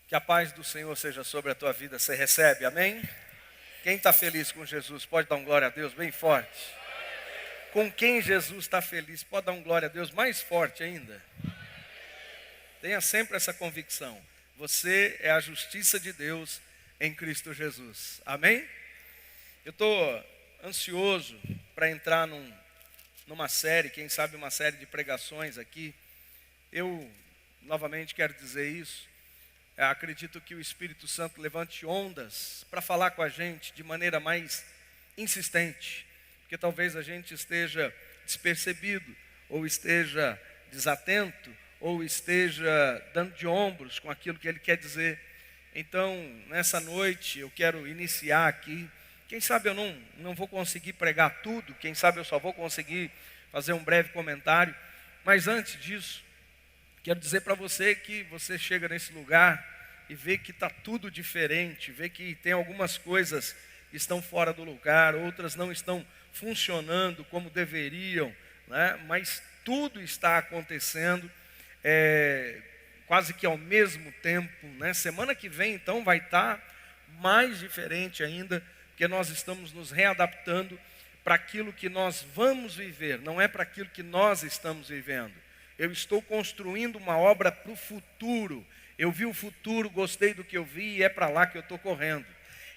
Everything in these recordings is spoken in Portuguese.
Que a paz do Senhor seja sobre a tua vida. Você recebe, amém? Quem está feliz com Jesus, pode dar um glória a Deus bem forte. Com quem Jesus está feliz, pode dar um glória a Deus mais forte ainda. Tenha sempre essa convicção. Você é a justiça de Deus em Cristo Jesus. Amém? Eu estou ansioso para entrar numa série, quem sabe uma série de pregações aqui. Eu, novamente, quero dizer isso. Acredito que o Espírito Santo levante ondas para falar com a gente de maneira mais insistente, porque talvez a gente esteja despercebido, ou esteja desatento, ou esteja dando de ombros com aquilo que Ele quer dizer. Então, nessa noite, eu quero iniciar aqui. Quem sabe eu não vou conseguir pregar tudo, quem sabe eu só vou conseguir fazer um breve comentário, mas antes disso, quero dizer para você que você chega nesse lugar e vê que está tudo diferente, vê que tem algumas coisas que estão fora do lugar, outras não estão funcionando como deveriam, né? Mas tudo está acontecendo quase que ao mesmo tempo, né? Semana que vem então vai estar mais diferente ainda, porque nós estamos nos readaptando para aquilo que nós vamos viver, não é para aquilo que nós estamos vivendo. Eu estou construindo uma obra para o futuro. Eu vi o futuro, gostei do que eu vi e é para lá que eu estou correndo.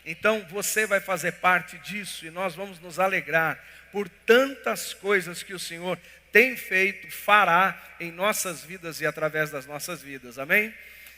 Então você vai fazer parte disso e nós vamos nos alegrar por tantas coisas que o Senhor tem feito, fará em nossas vidas e através das nossas vidas. Amém?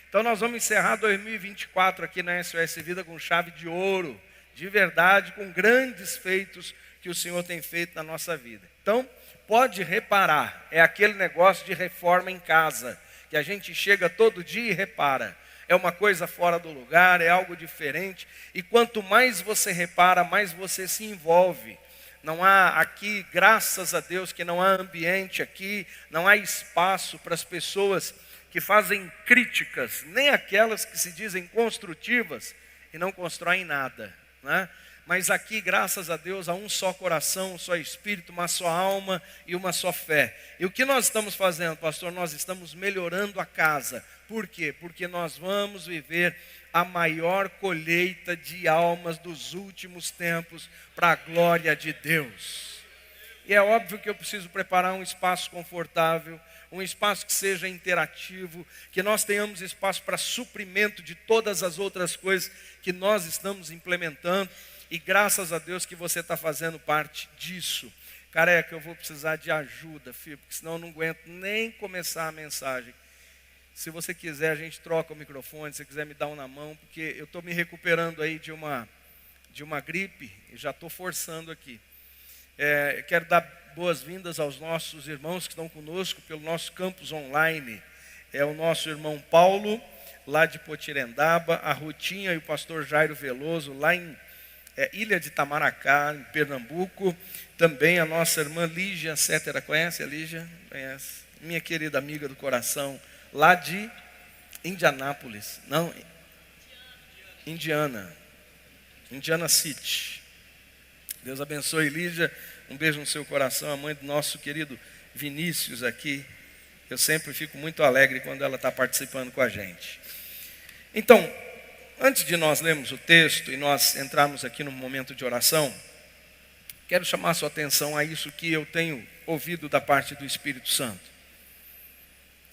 Então nós vamos encerrar 2024 aqui na SOS Vida com chave de ouro, de verdade, com grandes feitos que o Senhor tem feito na nossa vida. Então, pode reparar, é aquele negócio de reforma em casa, que a gente chega todo dia e repara. É uma coisa fora do lugar, é algo diferente. E quanto mais você repara, mais você se envolve. Não há aqui, graças a Deus, que não há ambiente aqui, não há espaço para as pessoas que fazem críticas, nem aquelas que se dizem construtivas e não constroem nada, né? Mas aqui, graças a Deus, há um só coração, um só espírito, uma só alma e uma só fé. E o que nós estamos fazendo, pastor? Nós estamos melhorando a casa. Por quê? Porque nós vamos viver a maior colheita de almas dos últimos tempos para a glória de Deus. E é óbvio que eu preciso preparar um espaço confortável, um espaço que seja interativo, que nós tenhamos espaço para suprimento de todas as outras coisas que nós estamos implementando. E graças a Deus que você está fazendo parte disso. Careca, eu vou precisar de ajuda, filho, porque senão eu não aguento nem começar a mensagem. Se você quiser, a gente troca o microfone, se você quiser me dar um na mão, porque eu estou me recuperando aí de uma gripe, e já estou forçando aqui. Eu quero dar boas-vindas aos nossos irmãos que estão conosco pelo nosso campus online. É o nosso irmão Paulo, lá de Potirendaba, a Rutinha e o pastor Jairo Veloso, lá em Ilha de Itamaracá, em Pernambuco. Também a nossa irmã Lígia Cétera, conhece a Lígia? Conhece. Minha querida amiga do coração, lá de Indianápolis, não, Indiana City. Deus abençoe, Lígia, um beijo no seu coração, a mãe do nosso querido Vinícius aqui. Eu sempre fico muito alegre quando ela está participando com a gente. Então, antes de nós lermos o texto e nós entrarmos aqui no momento de oração, quero chamar a sua atenção a isso que eu tenho ouvido da parte do Espírito Santo.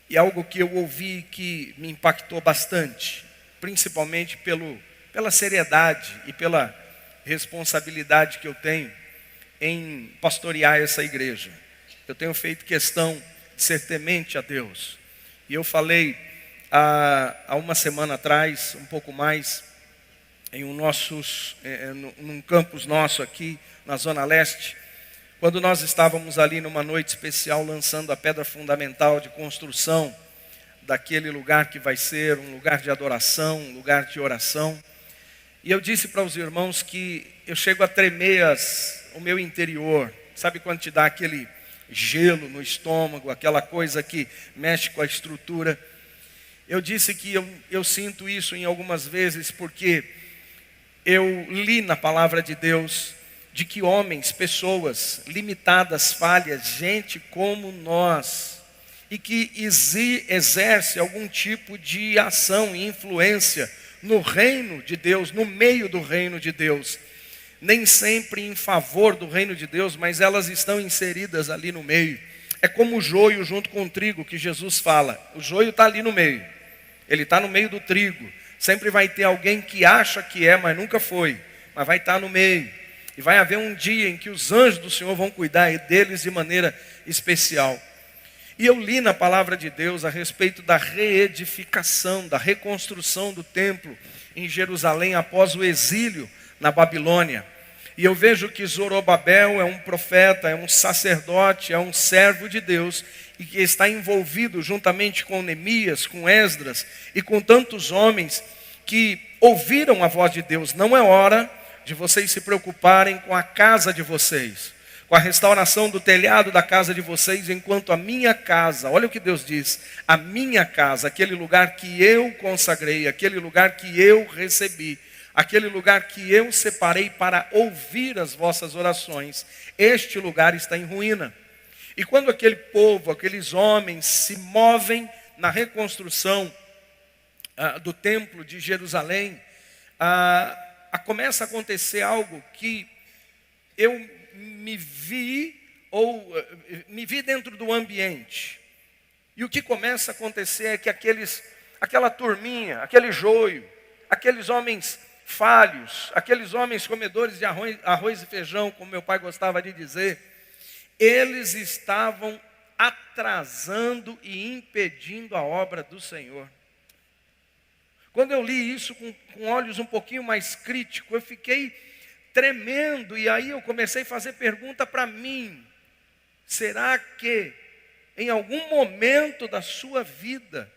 E algo que eu ouvi que me impactou bastante, principalmente pela seriedade e pela responsabilidade que eu tenho em pastorear essa igreja. Eu tenho feito questão de ser temente a Deus. E eu falei há uma semana atrás, um pouco mais, em num campus nosso aqui, na Zona Leste, quando nós estávamos ali numa noite especial, lançando a pedra fundamental de construção daquele lugar que vai ser um lugar de adoração, um lugar de oração. E eu disse para os irmãos que eu chego a tremer o meu interior. Sabe quando te dá aquele gelo no estômago, aquela coisa que mexe com a estrutura? Eu disse que eu sinto isso em algumas vezes porque eu li na palavra de Deus de que homens, pessoas limitadas, falhas, gente como nós, e que exerce algum tipo de ação e influência no reino de Deus, no meio do reino de Deus. Nem sempre em favor do reino de Deus, mas elas estão inseridas ali no meio. É como o joio junto com o trigo que Jesus fala. O joio está ali no meio. Ele está no meio do trigo. Sempre vai ter alguém que acha que é, mas nunca foi. Mas vai estar no meio. E vai haver um dia em que os anjos do Senhor vão cuidar deles de maneira especial. E eu li na palavra de Deus a respeito da reedificação, da reconstrução do templo em Jerusalém após o exílio na Babilônia. E eu vejo que Zorobabel é um profeta, é um sacerdote, é um servo de Deus, e que está envolvido juntamente com Neemias, com Esdras e com tantos homens que ouviram a voz de Deus. Não é hora de vocês se preocuparem com a casa de vocês, com a restauração do telhado da casa de vocês, enquanto a minha casa, olha o que Deus diz, a minha casa, aquele lugar que eu consagrei, aquele lugar que eu recebi, aquele lugar que eu separei para ouvir as vossas orações, este lugar está em ruína. E quando aquele povo, aqueles homens se movem na reconstrução do templo de Jerusalém, começa a acontecer algo que eu me vi dentro do ambiente. E o que começa a acontecer é que aquela turminha, aquele joio, aqueles homens falhos, aqueles homens comedores de arroz e feijão, como meu pai gostava de dizer, eles estavam atrasando e impedindo a obra do Senhor. Quando eu li isso com olhos um pouquinho mais críticos, eu fiquei tremendo, e aí eu comecei a fazer pergunta para mim: será que em algum momento da sua vida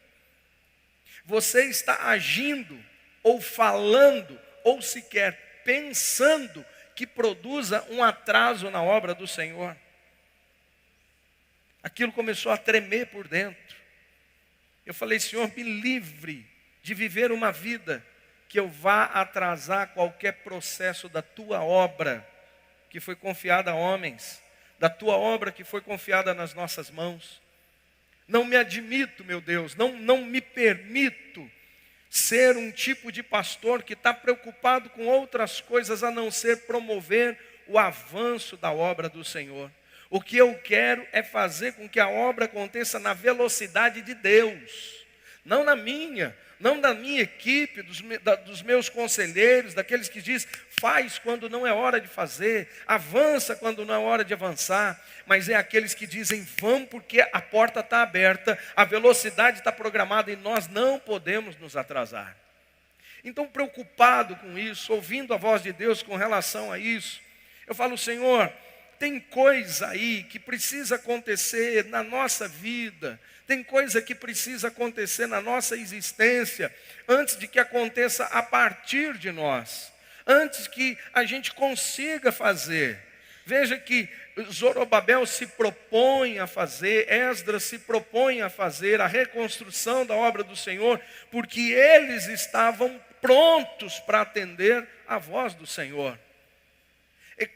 você está agindo ou falando ou sequer pensando que produza um atraso na obra do Senhor? Aquilo começou a tremer por dentro. Eu falei: Senhor, me livre de viver uma vida que eu vá atrasar qualquer processo da tua obra que foi confiada a homens, da tua obra que foi confiada nas nossas mãos. Não me admito, meu Deus, não me permito ser um tipo de pastor que está preocupado com outras coisas a não ser promover o avanço da obra do Senhor. O que eu quero é fazer com que a obra aconteça na velocidade de Deus, não na minha, não da minha equipe, dos meus conselheiros, daqueles que dizem, faz quando não é hora de fazer, avança quando não é hora de avançar, mas é aqueles que dizem, vamos porque a porta está aberta, a velocidade está programada e nós não podemos nos atrasar. Então, preocupado com isso, ouvindo a voz de Deus com relação a isso, eu falo: Senhor, tem coisa aí que precisa acontecer na nossa vida, tem coisa que precisa acontecer na nossa existência, antes de que aconteça a partir de nós, antes que a gente consiga fazer. Veja que Zorobabel se propõe a fazer, Esdras se propõe a fazer a reconstrução da obra do Senhor, porque eles estavam prontos para atender a voz do Senhor.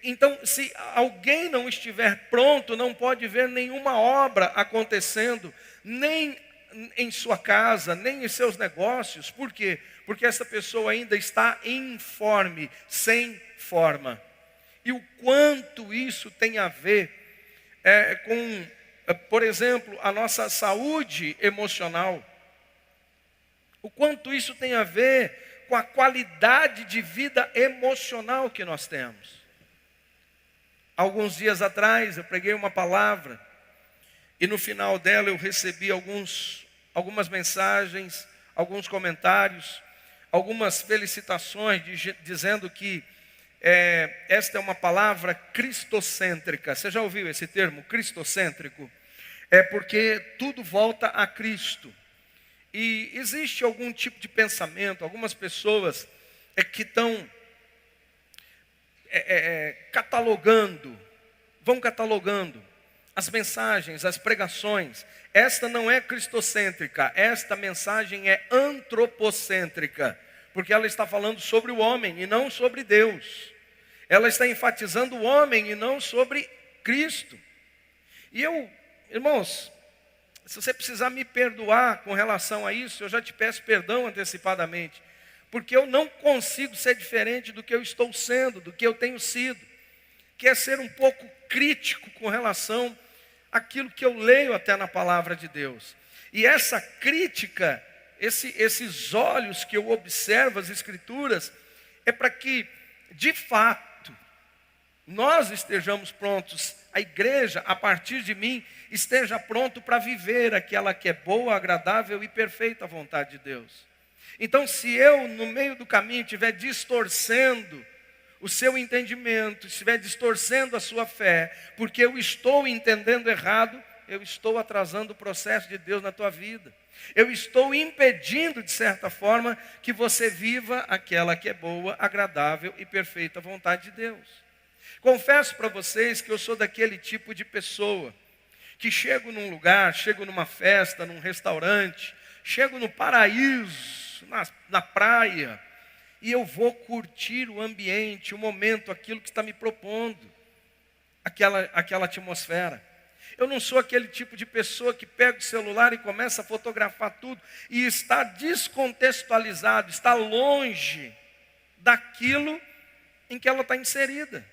Então, se alguém não estiver pronto, não pode ver nenhuma obra acontecendo, nem em sua casa, nem em seus negócios. Por quê? Porque essa pessoa ainda está informe, sem forma. E o quanto isso tem a ver com, por exemplo, a nossa saúde emocional. O quanto isso tem a ver com a qualidade de vida emocional que nós temos. Alguns dias atrás eu preguei uma palavra e no final dela eu recebi algumas mensagens, alguns comentários, algumas felicitações dizendo que esta é uma palavra cristocêntrica. Você já ouviu esse termo, cristocêntrico? É porque tudo volta a Cristo. E existe algum tipo de pensamento, algumas pessoas que estão vão catalogando as mensagens, as pregações. Esta não é cristocêntrica, esta mensagem é antropocêntrica, porque ela está falando sobre o homem e não sobre Deus. Ela está enfatizando o homem e não sobre Cristo. E eu, irmãos, Se você precisar me perdoar com relação a isso, eu já te peço perdão antecipadamente. Porque eu não consigo ser diferente do que eu estou sendo, do que eu tenho sido. Que é ser um pouco crítico com relação àquilo que eu leio até na palavra de Deus. E essa crítica, esses olhos que eu observo as Escrituras, é para que, de fato, nós estejamos prontos, a igreja, a partir de mim, esteja pronto para viver aquela que é boa, agradável e perfeita vontade de Deus. Então, se eu, no meio do caminho, estiver distorcendo o seu entendimento, estiver distorcendo a sua fé, porque eu estou entendendo errado, eu estou atrasando o processo de Deus na tua vida. Eu estou impedindo, de certa forma, que você viva aquela que é boa, agradável e perfeita vontade de Deus. Confesso para vocês que eu sou daquele tipo de pessoa que chego num lugar, chego numa festa, num restaurante, chego no paraíso, na praia, e eu vou curtir o ambiente, o momento, aquilo que está me propondo, aquela atmosfera. Eu não sou aquele tipo de pessoa que pega o celular e começa a fotografar tudo e está descontextualizado, está longe daquilo em que ela está inserida.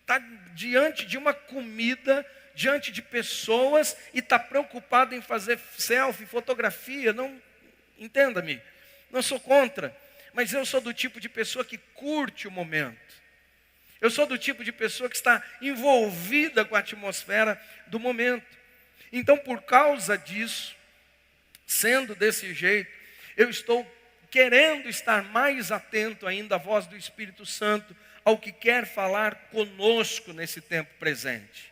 Está diante de uma comida, diante de pessoas e está preocupado em fazer selfie, fotografia. Não, entenda-me, não sou contra, mas eu sou do tipo de pessoa que curte o momento. Eu sou do tipo de pessoa que está envolvida com a atmosfera do momento. Então, por causa disso, sendo desse jeito, eu estou querendo estar mais atento ainda à voz do Espírito Santo, ao que quer falar conosco nesse tempo presente.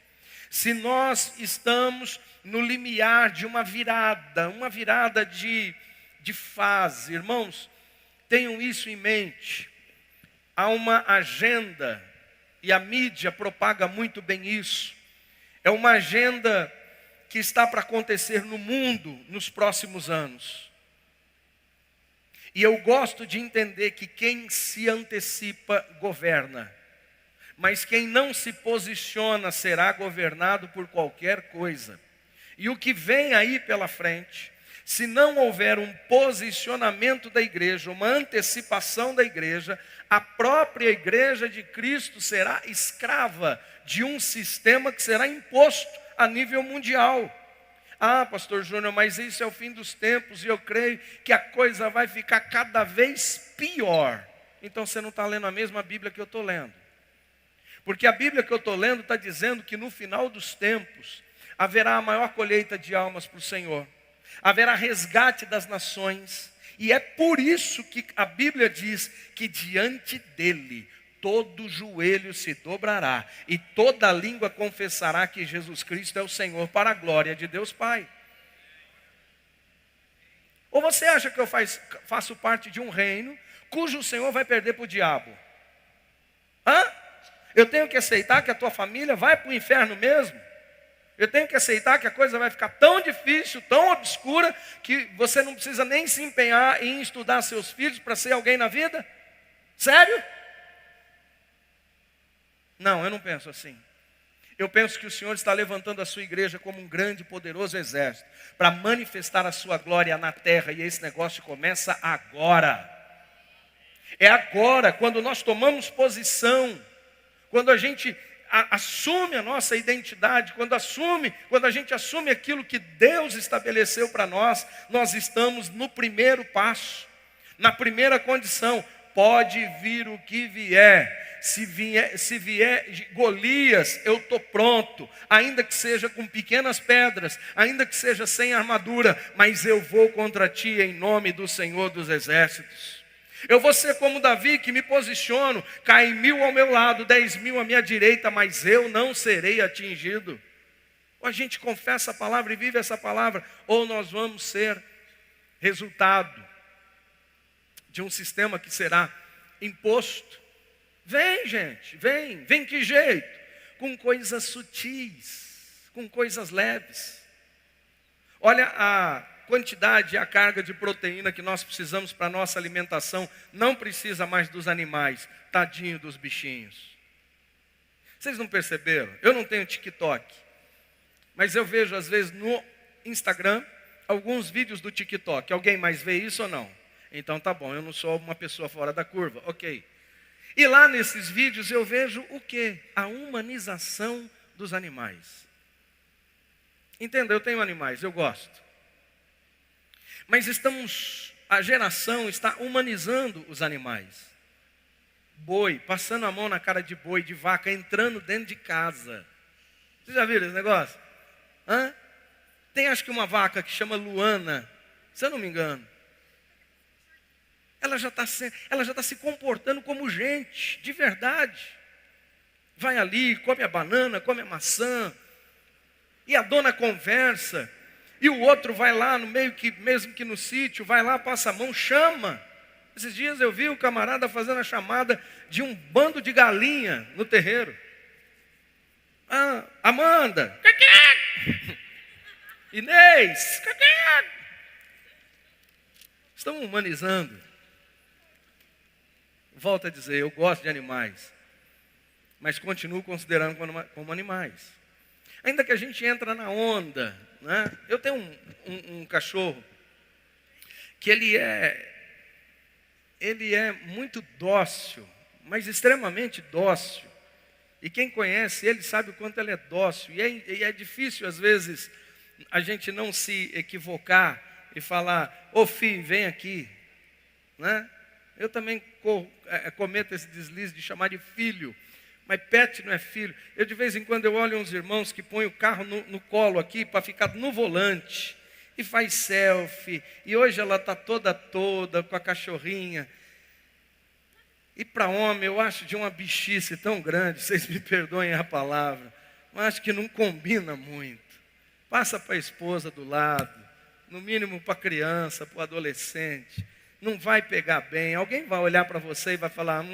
Se nós estamos no limiar de uma virada de fase, irmãos, tenham isso em mente. Há uma agenda, e a mídia propaga muito bem isso. É uma agenda que está para acontecer no mundo nos próximos anos. E eu gosto de entender que quem se antecipa governa. Mas quem não se posiciona será governado por qualquer coisa. E o que vem aí pela frente, se não houver um posicionamento da igreja, uma antecipação da igreja, a própria igreja de Cristo será escrava de um sistema que será imposto a nível mundial. Ah, pastor Júnior, mas isso é o fim dos tempos e eu creio que a coisa vai ficar cada vez pior. Então você não está lendo a mesma Bíblia que eu estou lendo. Porque a Bíblia que eu estou lendo está dizendo que no final dos tempos haverá a maior colheita de almas para o Senhor. Haverá resgate das nações. E é por isso que a Bíblia diz que diante dele todo joelho se dobrará e toda língua confessará que Jesus Cristo é o Senhor, para a glória de Deus Pai. Ou você acha que eu faço parte de um reino cujo Senhor vai perder para o diabo? Eu tenho que aceitar que a tua família vai para o inferno mesmo? Eu tenho que aceitar que a coisa vai ficar tão difícil, tão obscura, que você não precisa nem se empenhar em estudar seus filhos para ser alguém na vida? Sério? Não, eu não penso assim. Eu penso que o Senhor está levantando a sua igreja como um grande e poderoso exército, para manifestar a sua glória na terra, e esse negócio começa agora. É agora, quando nós tomamos posição, quando a gente assume a nossa identidade, quando a gente assume aquilo que Deus estabeleceu para nós, nós estamos no primeiro passo, na primeira condição. Pode vir o que vier. Se vier Golias, eu estou pronto, ainda que seja com pequenas pedras, ainda que seja sem armadura, mas eu vou contra ti em nome do Senhor dos Exércitos. Eu vou ser como Davi, que me posiciono, cai 1000 ao meu lado, 10.000 à minha direita, mas eu não serei atingido. Ou a gente confessa a palavra e vive essa palavra, ou nós vamos ser resultado de um sistema que será imposto. Vem, gente, vem que jeito? Com coisas sutis, com coisas leves. Olha a quantidade e a carga de proteína que nós precisamos para a nossa alimentação, não precisa mais dos animais, tadinho dos bichinhos. Vocês não perceberam? Eu não tenho TikTok, mas eu vejo às vezes Instagram, alguns vídeos do TikTok. Alguém mais vê isso ou não? Então tá bom, eu não sou uma pessoa fora da curva, ok. E lá nesses vídeos eu vejo o quê? A humanização dos animais. Entenda, eu tenho animais, eu gosto. Mas a geração está humanizando os animais. Boi, passando a mão na cara de boi, de vaca, entrando dentro de casa. Vocês já viram esse negócio? Hã? Tem acho que uma vaca que chama Luana, se eu não me engano. Ela já está se comportando como gente, de verdade. Vai ali, come a banana, come a maçã. E a dona conversa. E o outro vai lá no meio que, mesmo que no sítio, vai lá, passa a mão, chama. Esses dias eu vi o camarada fazendo a chamada de um bando de galinha no terreiro. Ah, Amanda. Inês. Estão humanizando. Volto a dizer, eu gosto de animais. Mas continuo considerando como animais. Ainda que a gente entra na onda, né? Eu tenho um cachorro que ele é muito dócil, mas extremamente dócil. E quem conhece ele sabe o quanto ele é dócil. E é difícil, às vezes, a gente não se equivocar e falar, ô filho, vem aqui. Né? Eu também cometo esse deslize de chamar de filho. Mas pet não é filho. Eu de vez em quando eu olho uns irmãos que põem o carro no colo aqui para ficar no volante. E faz selfie. E hoje ela está toda com a cachorrinha. E para homem eu acho de uma bichice tão grande, vocês me perdoem a palavra, mas acho que não combina muito. Passa para a esposa do lado, no mínimo para a criança, para o adolescente. Não vai pegar bem. Alguém vai olhar para você e vai falar,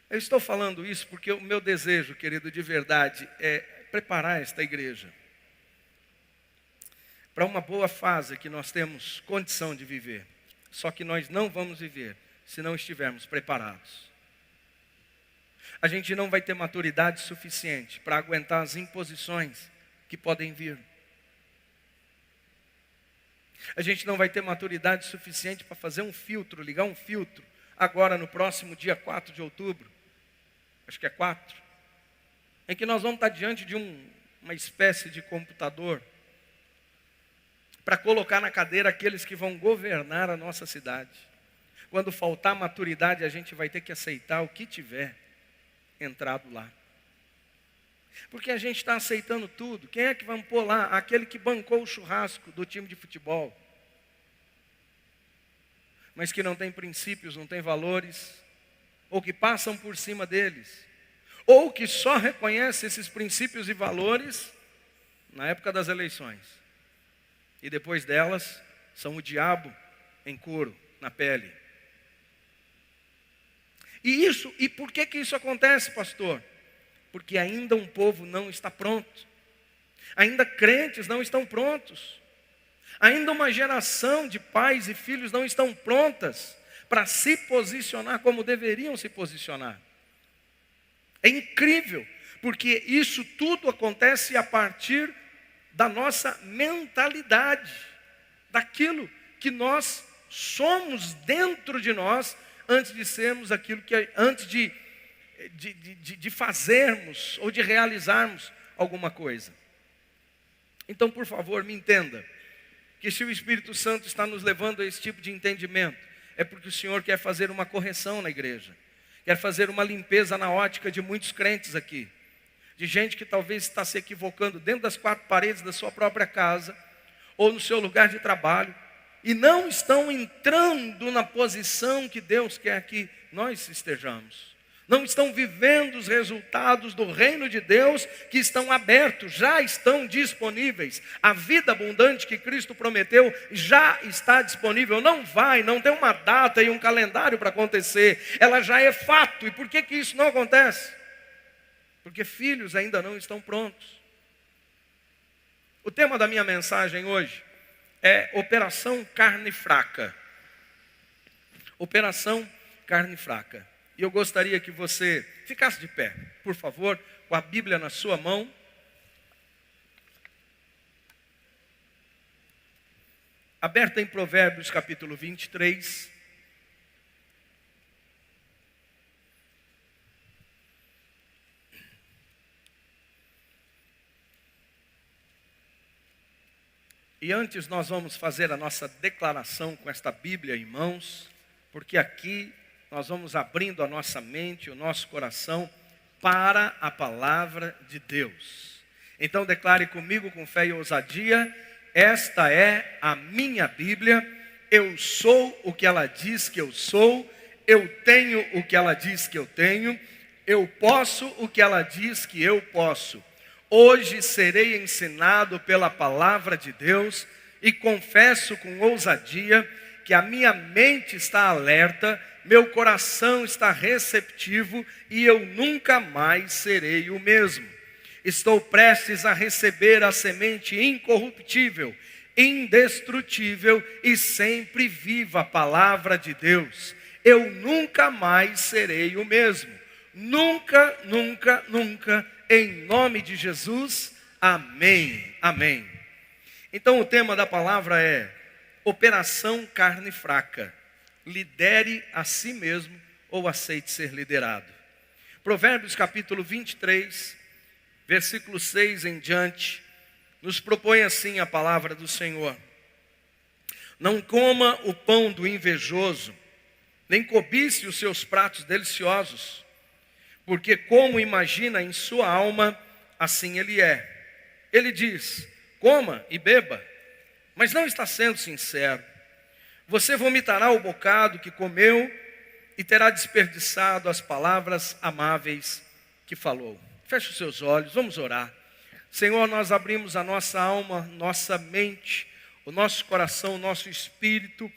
Eu estou falando isso porque o meu desejo, querido, de verdade, é preparar esta igreja para uma boa fase que nós temos condição de viver. Só que nós não vamos viver se não estivermos preparados. A gente não vai ter maturidade suficiente para aguentar as imposições que podem vir. A gente não vai ter maturidade suficiente para fazer um filtro, ligar um filtro, agora no próximo dia 4 de outubro. Acho que é 4, em que nós vamos estar diante de uma espécie de computador para colocar na cadeira aqueles que vão governar a nossa cidade. Quando faltar maturidade, a gente vai ter que aceitar o que tiver entrado lá. Porque a gente está aceitando tudo. Quem é que vamos pôr lá? Aquele que bancou o churrasco do time de futebol, mas que não tem princípios, não tem valores, ou que passam por cima deles, ou que só reconhece esses princípios e valores na época das eleições. E depois delas, são o diabo em couro, na pele. E por que isso acontece, pastor? Porque ainda um povo não está pronto. Ainda crentes não estão prontos. Ainda uma geração de pais e filhos não estão prontas para se posicionar como deveriam se posicionar. É incrível, porque isso tudo acontece a partir da nossa mentalidade, daquilo que nós somos dentro de nós, antes de sermos aquilo que, antes de fazermos ou de realizarmos alguma coisa. Então, por favor, me entenda, que se o Espírito Santo está nos levando a esse tipo de entendimento, é porque o Senhor quer fazer uma correção na igreja, quer fazer uma limpeza na ótica de muitos crentes aqui, de gente que talvez está se equivocando dentro das 4 paredes da sua própria casa, ou no seu lugar de trabalho, e não estão entrando na posição que Deus quer que nós estejamos. Não estão vivendo os resultados do reino de Deus que estão abertos, já estão disponíveis. A vida abundante que Cristo prometeu já está disponível. Não tem uma data e um calendário para acontecer. Ela já é fato. E por que isso não acontece? Porque filhos ainda não estão prontos. O tema da minha mensagem hoje é Operação Carne Fraca. Operação Carne Fraca. E eu gostaria que você ficasse de pé, por favor, com a Bíblia na sua mão. Aberta em Provérbios capítulo 23. E antes nós vamos fazer a nossa declaração com esta Bíblia em mãos, porque aqui nós vamos abrindo a nossa mente, o nosso coração para a palavra de Deus. Então declare comigo com fé e ousadia: esta é a minha Bíblia, eu sou o que ela diz que eu sou, eu tenho o que ela diz que eu tenho, eu posso o que ela diz que eu posso. Hoje serei ensinado pela palavra de Deus e confesso com ousadia que a minha mente está alerta, meu coração está receptivo e eu nunca mais serei o mesmo. Estou prestes a receber a semente incorruptível, indestrutível e sempre viva a palavra de Deus. Eu nunca mais serei o mesmo. Nunca, nunca, nunca. Em nome de Jesus, amém, amém. Então o tema da palavra é Operação Carne Fraca. Lidere a si mesmo ou aceite ser liderado. Provérbios capítulo 23, versículo 6 em diante, nos propõe assim a palavra do Senhor. Não coma o pão do invejoso, nem cobice os seus pratos deliciosos, porque como imagina em sua alma, assim ele é. Ele diz, coma e beba, mas não está sendo sincero. Você vomitará o bocado que comeu e terá desperdiçado as palavras amáveis que falou. Feche os seus olhos, vamos orar. Senhor, nós abrimos a nossa alma, nossa mente, o nosso coração, o nosso espírito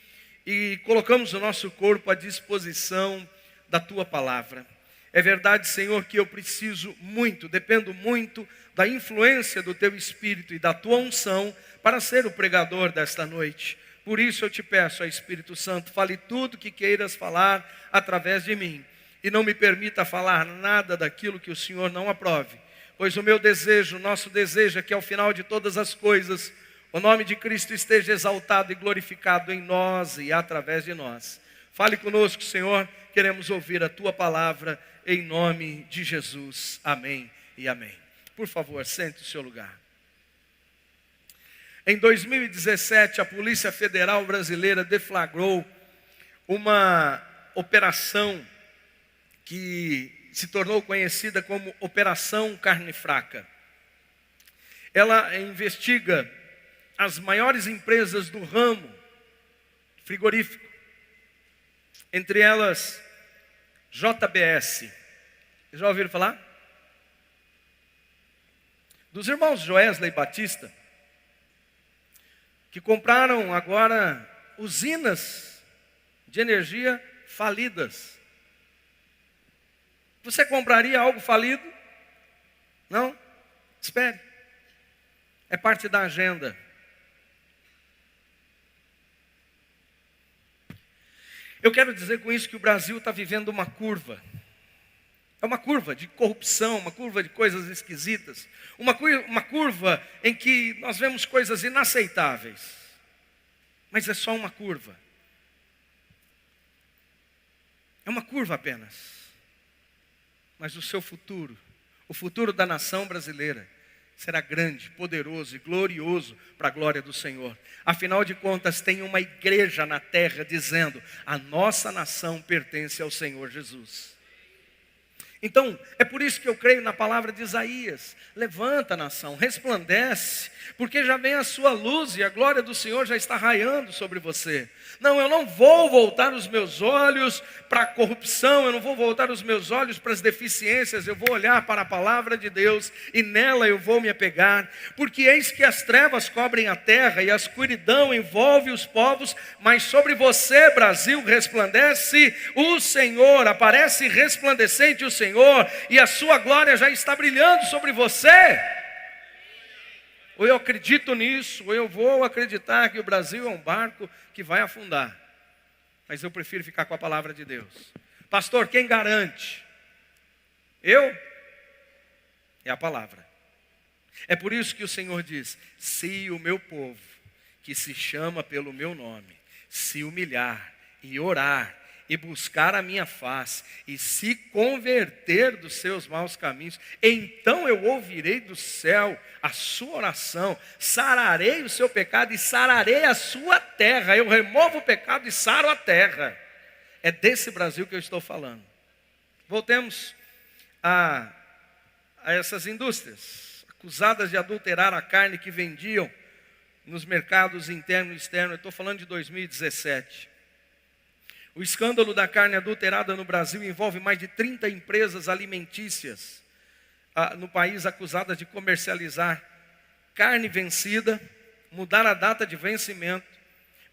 e colocamos o nosso corpo à disposição da Tua palavra. É verdade, Senhor, que eu preciso muito, dependo muito da influência do Teu Espírito e da Tua unção para ser o pregador desta noite. Por isso eu te peço, ó Espírito Santo, fale tudo que queiras falar através de mim. E não me permita falar nada daquilo que o Senhor não aprove. Pois o meu desejo, o nosso desejo é que ao final de todas as coisas, o nome de Cristo esteja exaltado e glorificado em nós e através de nós. Fale conosco, Senhor, queremos ouvir a Tua palavra em nome de Jesus. Amém e amém. Por favor, sente o seu lugar. Em 2017, a Polícia Federal Brasileira deflagrou uma operação que se tornou conhecida como Operação Carne Fraca. Ela investiga as maiores empresas do ramo frigorífico, entre elas JBS. Já ouviram falar? Dos irmãos Joesley Batista, que compraram agora usinas de energia falidas. Você compraria algo falido? Não? Espere. É parte da agenda. Eu quero dizer com isso que o Brasil está vivendo uma curva. É uma curva de corrupção, uma curva de coisas esquisitas. Uma curva em que nós vemos coisas inaceitáveis. Mas é só uma curva. É uma curva apenas. Mas o seu futuro, o futuro da nação brasileira, será grande, poderoso e glorioso para a glória do Senhor. Afinal de contas, tem uma igreja na terra dizendo, a nossa nação pertence ao Senhor Jesus. Então, é por isso que eu creio na palavra de Isaías. Levanta, nação, resplandece, porque já vem a sua luz e a glória do Senhor já está raiando sobre você. Não, eu não vou voltar os meus olhos para a corrupção, eu não vou voltar os meus olhos para as deficiências, eu vou olhar para a palavra de Deus e nela eu vou me apegar, porque eis que as trevas cobrem a terra e a escuridão envolve os povos, mas sobre você, Brasil, resplandece o Senhor, aparece resplandecente o Senhor, e a sua glória já está brilhando sobre você. Ou eu acredito nisso, ou eu vou acreditar que o Brasil é um barco que vai afundar. Mas eu prefiro ficar com a palavra de Deus. A Pastor, quem garante? Eu? É a palavra. É por isso que o Senhor diz: se o meu povo, que se chama pelo meu nome, se humilhar e orar e buscar a minha face e se converter dos seus maus caminhos, então eu ouvirei do céu a sua oração, sararei o seu pecado e sararei a sua terra. Eu removo o pecado e saro a terra. É desse Brasil que eu estou falando. Voltemos a essas indústrias acusadas de adulterar a carne que vendiam nos mercados interno e externo. Eu estou falando de 2017. O escândalo da carne adulterada no Brasil envolve mais de 30 empresas alimentícias no país acusadas de comercializar carne vencida, mudar a data de vencimento,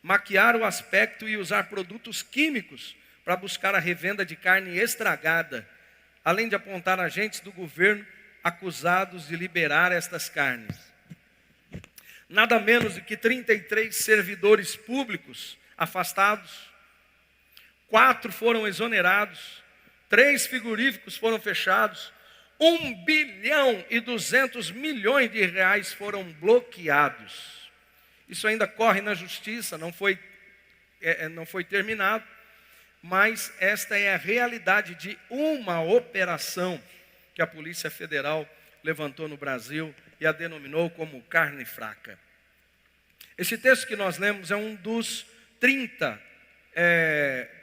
maquiar o aspecto e usar produtos químicos para buscar a revenda de carne estragada, além de apontar agentes do governo acusados de liberar estas carnes. Nada menos do que 33 servidores públicos afastados, 4 foram exonerados, 3 frigoríficos foram fechados, 1,2 bilhão foram bloqueados. Isso ainda corre na justiça, não foi terminado, mas esta é a realidade de uma operação que a Polícia Federal levantou no Brasil e a denominou como carne fraca. Esse texto que nós lemos é um dos 30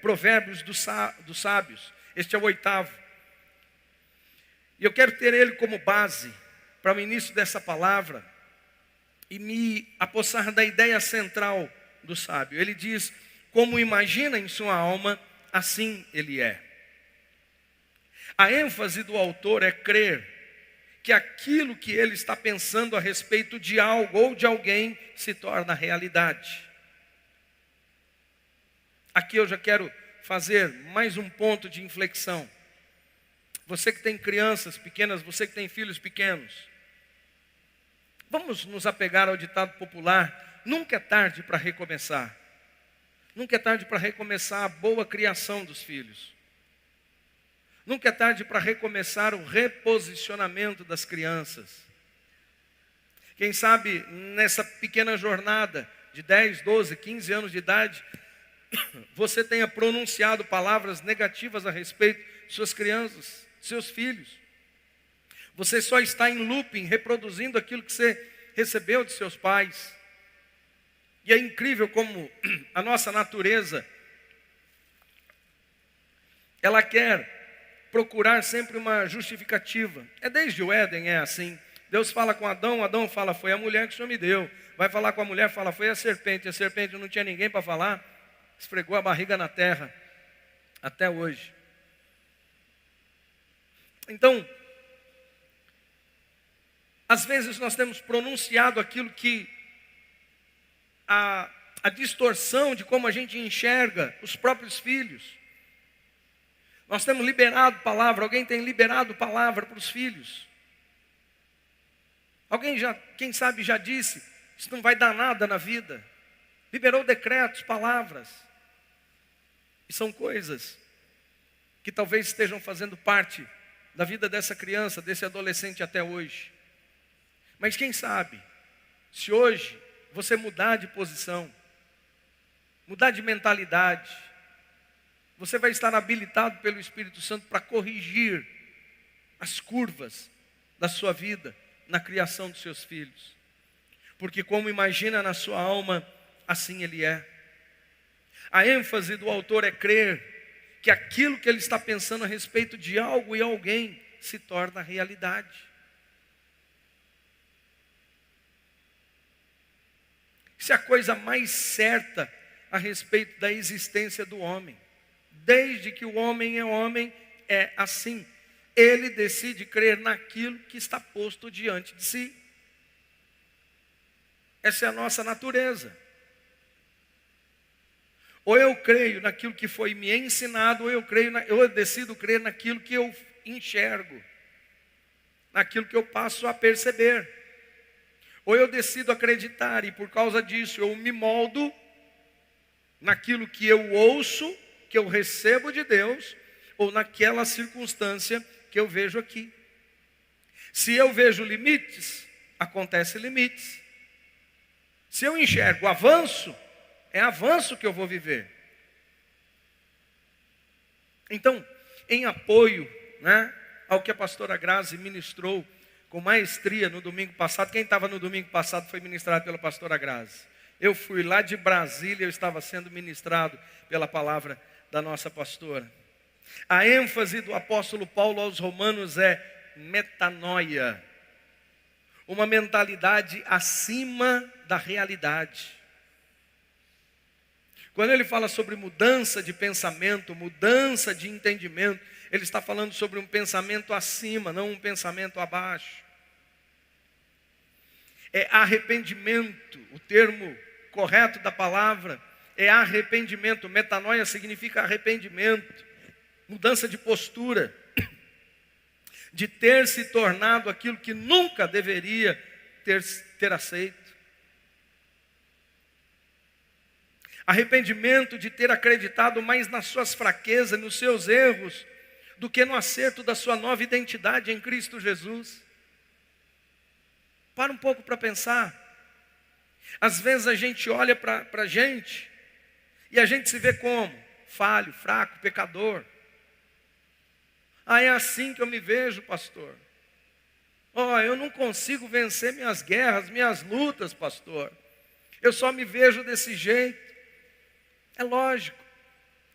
provérbios dos sábios. Este é o 8º. E eu quero ter ele como base para o início dessa palavra e me apossar da ideia central do sábio. Ele diz: como imagina em sua alma, assim ele é. A ênfase do autor é crer que aquilo que ele está pensando a respeito de algo ou de alguém se torna realidade. Aqui eu já quero fazer mais um ponto de inflexão. Você que tem crianças pequenas, você que tem filhos pequenos, vamos nos apegar ao ditado popular: nunca é tarde para recomeçar. Nunca é tarde para recomeçar a boa criação dos filhos. Nunca é tarde para recomeçar o reposicionamento das crianças. Quem sabe nessa pequena jornada de 10, 12, 15 anos de idade, você tenha pronunciado palavras negativas a respeito de suas crianças, seus filhos. Você só está em looping, reproduzindo aquilo que você recebeu de seus pais. E é incrível como a nossa natureza, ela quer procurar sempre uma justificativa. Desde o Éden é assim. Deus fala com Adão, Adão fala: foi a mulher que o Senhor me deu. Vai falar com a mulher, fala: foi a serpente não tinha ninguém para falar, esfregou a barriga na terra, até hoje. Então, às vezes nós temos pronunciado aquilo que a distorção de como a gente enxerga os próprios filhos. Nós temos liberado palavra, alguém tem liberado palavra para os filhos. Alguém já, quem sabe, já disse: isso não vai dar nada na vida. Liberou decretos, palavras. E são coisas que talvez estejam fazendo parte da vida dessa criança, desse adolescente até hoje. Mas quem sabe, se hoje você mudar de posição, mudar de mentalidade, você vai estar habilitado pelo Espírito Santo para corrigir as curvas da sua vida na criação dos seus filhos. Porque como imagina na sua alma, assim ele é. A ênfase do autor é crer que aquilo que ele está pensando a respeito de algo e alguém se torna realidade. Isso é a coisa mais certa a respeito da existência do homem. Desde que o homem é assim. Ele decide crer naquilo que está posto diante de si. Essa é a nossa natureza. Ou eu creio naquilo que foi me ensinado, ou eu decido crer naquilo que eu enxergo, naquilo que eu passo a perceber. Ou eu decido acreditar e por causa disso eu me moldo naquilo que eu ouço, que eu recebo de Deus, ou naquela circunstância que eu vejo aqui. Se eu vejo limites, acontece limites. Se eu enxergo avanço, é avanço que eu vou viver. Então, em apoio, ao que a pastora Grazi ministrou com maestria no domingo passado. Quem estava no domingo passado foi ministrado pela pastora Grazi. Eu fui lá de Brasília, eu estava sendo ministrado pela palavra da nossa pastora. A ênfase do apóstolo Paulo aos romanos é metanoia. Uma mentalidade acima da realidade. Quando ele fala sobre mudança de pensamento, mudança de entendimento, ele está falando sobre um pensamento acima, não um pensamento abaixo. É arrependimento, o termo correto da palavra é arrependimento. Metanoia significa arrependimento, mudança de postura, de ter se tornado aquilo que nunca deveria ter aceito. Arrependimento de ter acreditado mais nas suas fraquezas, nos seus erros, do que no acerto da sua nova identidade em Cristo Jesus. Para um pouco para pensar. Às vezes a gente olha para a gente e a gente se vê como? Falho, fraco, pecador. É assim que eu me vejo, pastor. Eu não consigo vencer minhas guerras, minhas lutas, pastor. Eu só me vejo desse jeito. É lógico.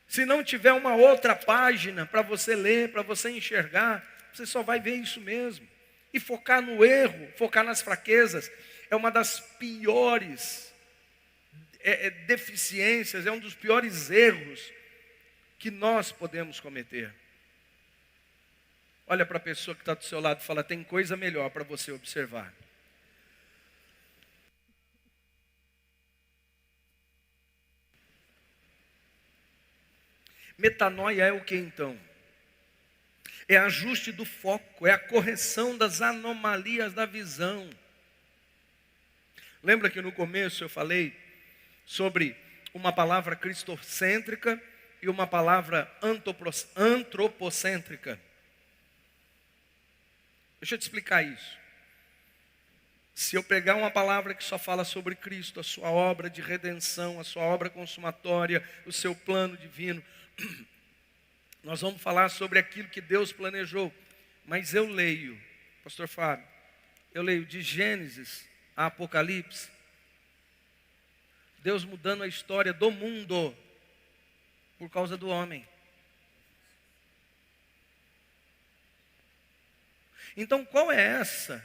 Se não tiver uma outra página para você ler, para você enxergar, você só vai ver isso mesmo. E focar no erro, focar nas fraquezas, é uma das piores deficiências, é um dos piores erros que nós podemos cometer. Olha para a pessoa que está do seu lado e fala, tem coisa melhor para você observar. Metanoia é o que então? É ajuste do foco, é a correção das anomalias da visão. Lembra que no começo eu falei sobre uma palavra cristocêntrica e uma palavra antropocêntrica? Deixa eu te explicar isso. Se eu pegar uma palavra que só fala sobre Cristo, a sua obra de redenção, a sua obra consumatória, o seu plano divino, nós vamos falar sobre aquilo que Deus planejou. Mas eu leio, pastor Fábio, eu leio de Gênesis a Apocalipse, Deus mudando a história do mundo por causa do homem. Então qual é essa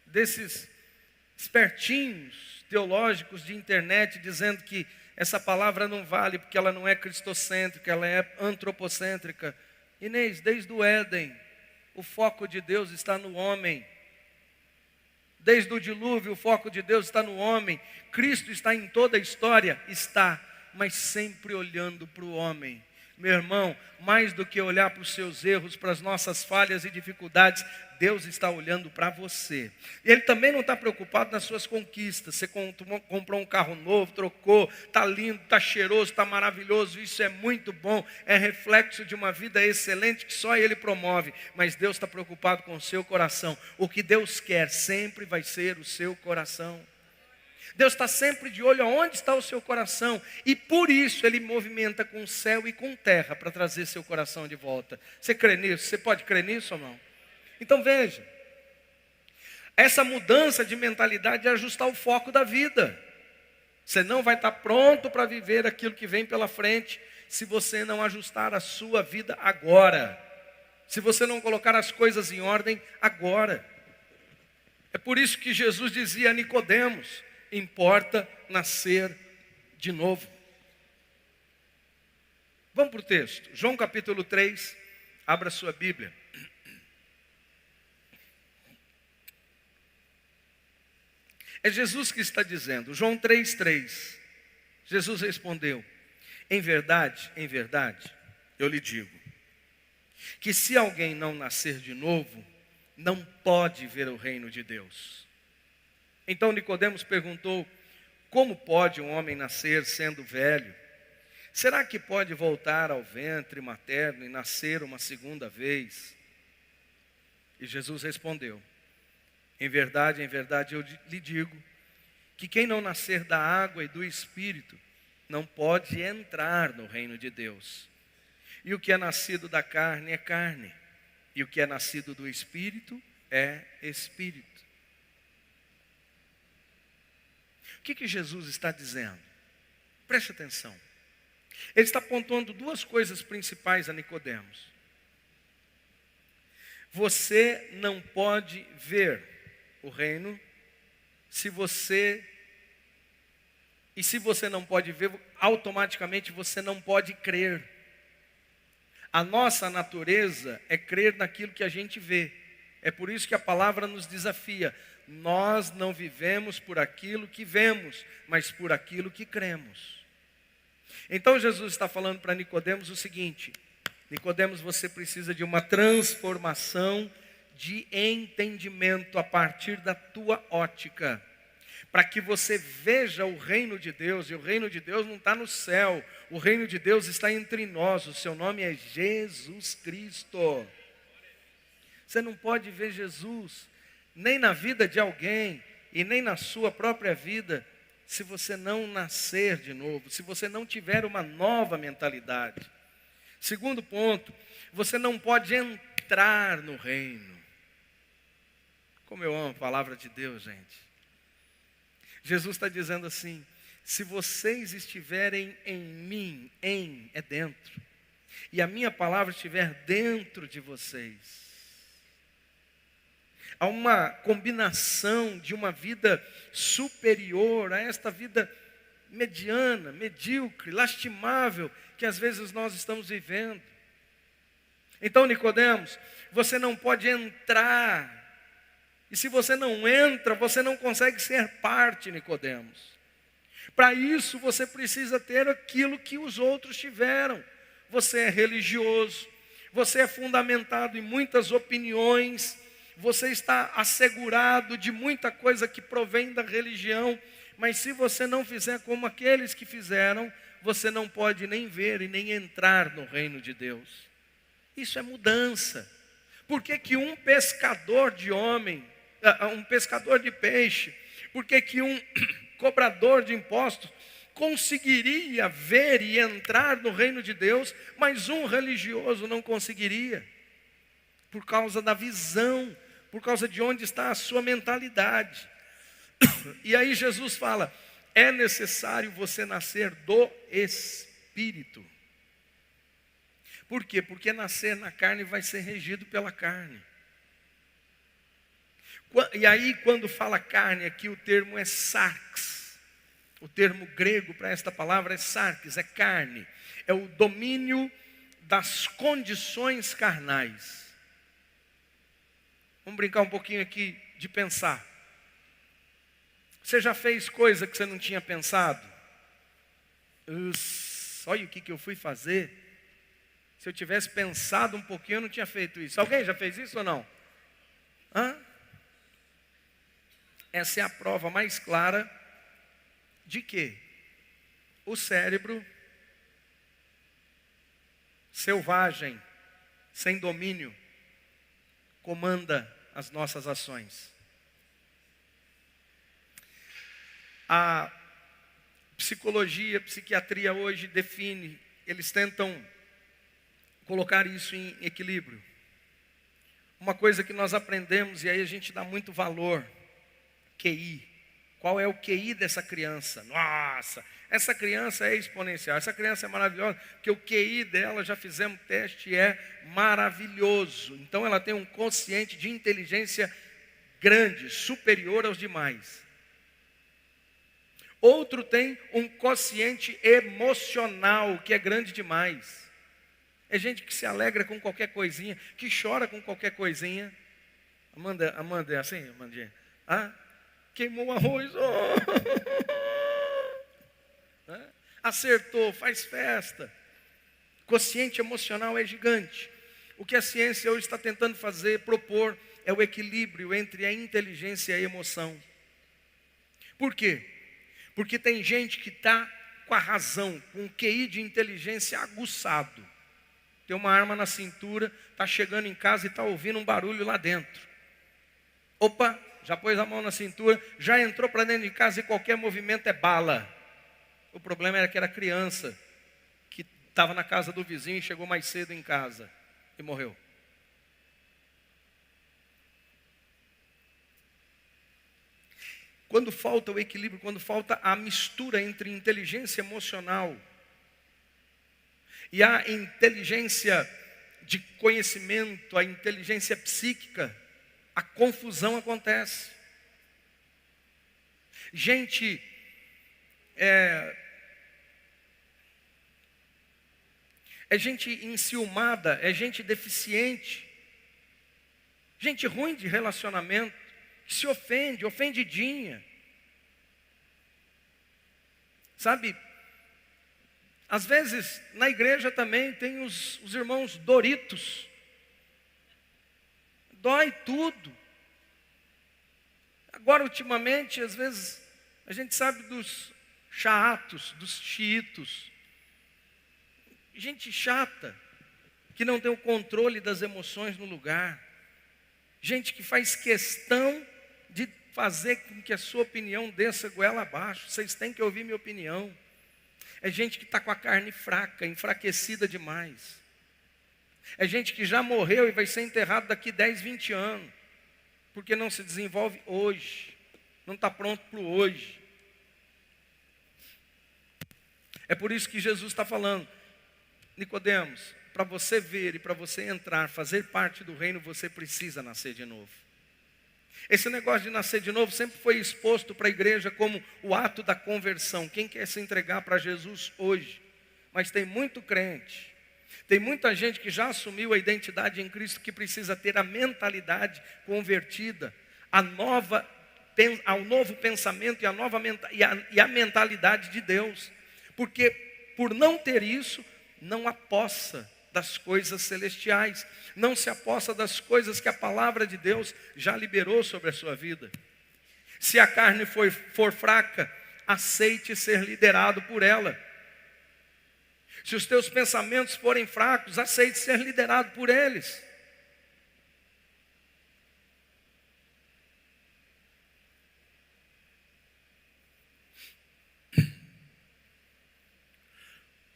desses espertinhos teológicos de internet dizendo que essa palavra não vale porque ela não é cristocêntrica, ela é antropocêntrica? Inês, desde o Éden, o foco de Deus está no homem. Desde o dilúvio, o foco de Deus está no homem. Cristo está em toda a história? Está, mas sempre olhando para o homem. Meu irmão, mais do que olhar para os seus erros, para as nossas falhas e dificuldades, Deus está olhando para você. E Ele também não está preocupado nas suas conquistas. Você comprou um carro novo, trocou, está lindo, está cheiroso, está maravilhoso. Isso é muito bom, é reflexo de uma vida excelente que só Ele promove. Mas Deus está preocupado com o seu coração. O que Deus quer sempre vai ser o seu coração. Deus está sempre de olho aonde está o seu coração. E por isso Ele movimenta com céu e com terra para trazer seu coração de volta. Você crê nisso? Você pode crer nisso ou não? Então veja. Essa mudança de mentalidade é ajustar o foco da vida. Você não vai estar pronto para viver aquilo que vem pela frente se você não ajustar a sua vida agora. Se você não colocar as coisas em ordem agora. É por isso que Jesus dizia a Nicodemos: importa nascer de novo. Vamos para o texto. João capítulo 3. Abra sua Bíblia. É Jesus que está dizendo. João 3:3. Jesus respondeu: em verdade, eu lhe digo, que se alguém não nascer de novo, não pode ver o reino de Deus. Então Nicodemos perguntou: como pode um homem nascer sendo velho? será que pode voltar ao ventre materno e nascer uma segunda vez? E Jesus respondeu: em verdade, eu lhe digo, que quem não nascer da água e do Espírito, não pode entrar no reino de Deus. E o que é nascido da carne é carne, e o que é nascido do Espírito é Espírito. O que Jesus está dizendo? Preste atenção. Ele está pontuando duas coisas principais a Nicodemos. Você não pode ver o reino se você não pode ver, automaticamente você não pode crer. A nossa natureza é crer naquilo que a gente vê. É por isso que a palavra nos desafia. Nós não vivemos por aquilo que vemos, mas por aquilo que cremos. Então Jesus está falando para Nicodemos o seguinte: Nicodemos, você precisa de uma transformação de entendimento a partir da tua ótica, para que você veja o reino de Deus. E o reino de Deus não está no céu, o reino de Deus está entre nós. O seu nome é Jesus Cristo. Você não pode ver Jesus nem na vida de alguém e nem na sua própria vida se você não nascer de novo, se você não tiver uma nova mentalidade. Segundo ponto, você não pode entrar no reino. Como eu amo a palavra de Deus, gente. Jesus está dizendo assim: se vocês estiverem em mim, é dentro, e a minha palavra estiver dentro de vocês, há uma combinação de uma vida superior a esta vida mediana, medíocre, lastimável, que às vezes nós estamos vivendo. Então, Nicodemos, você não pode entrar. E se você não entra, você não consegue ser parte, Nicodemos. Para isso, você precisa ter aquilo que os outros tiveram. Você é religioso, você é fundamentado em muitas opiniões, você está assegurado de muita coisa que provém da religião, mas se você não fizer como aqueles que fizeram, você não pode nem ver e nem entrar no reino de Deus. Isso é mudança. Por que um pescador de peixe, por que um cobrador de impostos conseguiria ver e entrar no reino de Deus, mas um religioso não conseguiria? Por causa da visão, por causa de onde está a sua mentalidade. E aí Jesus fala: é necessário você nascer do Espírito. Por quê? Porque nascer na carne vai ser regido pela carne. E aí, quando fala carne aqui, o termo é sarx. O termo grego para esta palavra é sarx, é carne. É o domínio das condições carnais. Vamos brincar um pouquinho aqui de pensar. Você já fez coisa que você não tinha pensado? Olha o que eu fui fazer. Se eu tivesse pensado um pouquinho, eu não tinha feito isso. Alguém já fez isso ou não? Essa é a prova mais clara de que o cérebro selvagem, sem domínio, comanda as nossas ações. A psicologia, a psiquiatria hoje define, eles tentam colocar isso em equilíbrio. Uma coisa que nós aprendemos, e aí a gente dá muito valor, QI. Qual é o QI dessa criança? Nossa, essa criança é exponencial, essa criança é maravilhosa, porque o QI dela, já fizemos teste, é maravilhoso. Então ela tem um quociente de inteligência grande, superior aos demais. Outro tem um quociente emocional, que é grande demais. É gente que se alegra com qualquer coisinha, que chora com qualquer coisinha. Amanda é assim, Amandinha? Queimou o arroz. Acertou, faz festa. Quociente emocional é gigante. O que a ciência hoje está tentando propor, é o equilíbrio entre a inteligência e a emoção. Por quê? Porque tem gente que está com a razão, com o QI de inteligência aguçado. Tem uma arma na cintura, está chegando em casa e está ouvindo um barulho lá dentro. Opa, já pôs a mão na cintura, já entrou para dentro de casa e qualquer movimento é bala. O problema era que era criança, que estava na casa do vizinho e chegou mais cedo em casa e morreu. Quando falta o equilíbrio, quando falta a mistura entre inteligência emocional e a inteligência de conhecimento, a inteligência psíquica, a confusão acontece. Gente é gente enciumada, é gente deficiente, gente ruim de relacionamento, que se ofende, ofendidinha. Sabe, às vezes na igreja também tem os irmãos Doritos. Dói tudo. Agora, ultimamente, às vezes, a gente sabe dos chatos, dos xiitos. Gente chata, que não tem o controle das emoções no lugar. Gente que faz questão de fazer com que a sua opinião desça goela abaixo. Vocês têm que ouvir minha opinião. É gente que está com a carne fraca, enfraquecida demais. É gente que já morreu e vai ser enterrado daqui 10, 20 anos. Porque não se desenvolve hoje. Não está pronto para o hoje. É por isso que Jesus está falando, Nicodemos, para você ver e para você entrar, fazer parte do reino, você precisa nascer de novo. Esse negócio de nascer de novo sempre foi exposto para a igreja como o ato da conversão. Quem quer se entregar para Jesus hoje? Mas tem muito crente, tem muita gente que já assumiu a identidade em Cristo, que precisa ter a mentalidade convertida, ao novo pensamento e a mentalidade de Deus. Porque por não ter isso, não há posse das coisas celestiais, não se aposta das coisas que a palavra de Deus já liberou sobre a sua vida. Se a carne for fraca, aceite ser liderado por ela. Se os teus pensamentos forem fracos, aceite ser liderado por eles.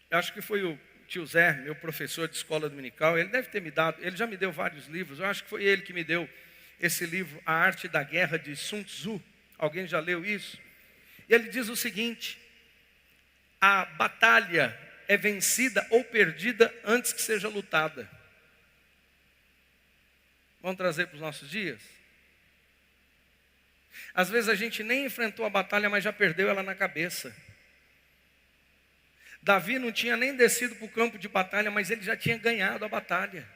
Eu acho que foi o tio Zé, meu professor de escola dominical, ele deve ter me dado, ele já me deu vários livros, eu acho que foi ele que me deu esse livro, A Arte da Guerra, de Sun Tzu. Alguém já leu isso? E ele diz o seguinte: a batalha é vencida ou perdida antes que seja lutada. Vamos trazer para os nossos dias? Às vezes a gente nem enfrentou a batalha, mas já perdeu ela na cabeça. Davi não tinha nem descido para o campo de batalha, mas ele já tinha ganhado a batalha.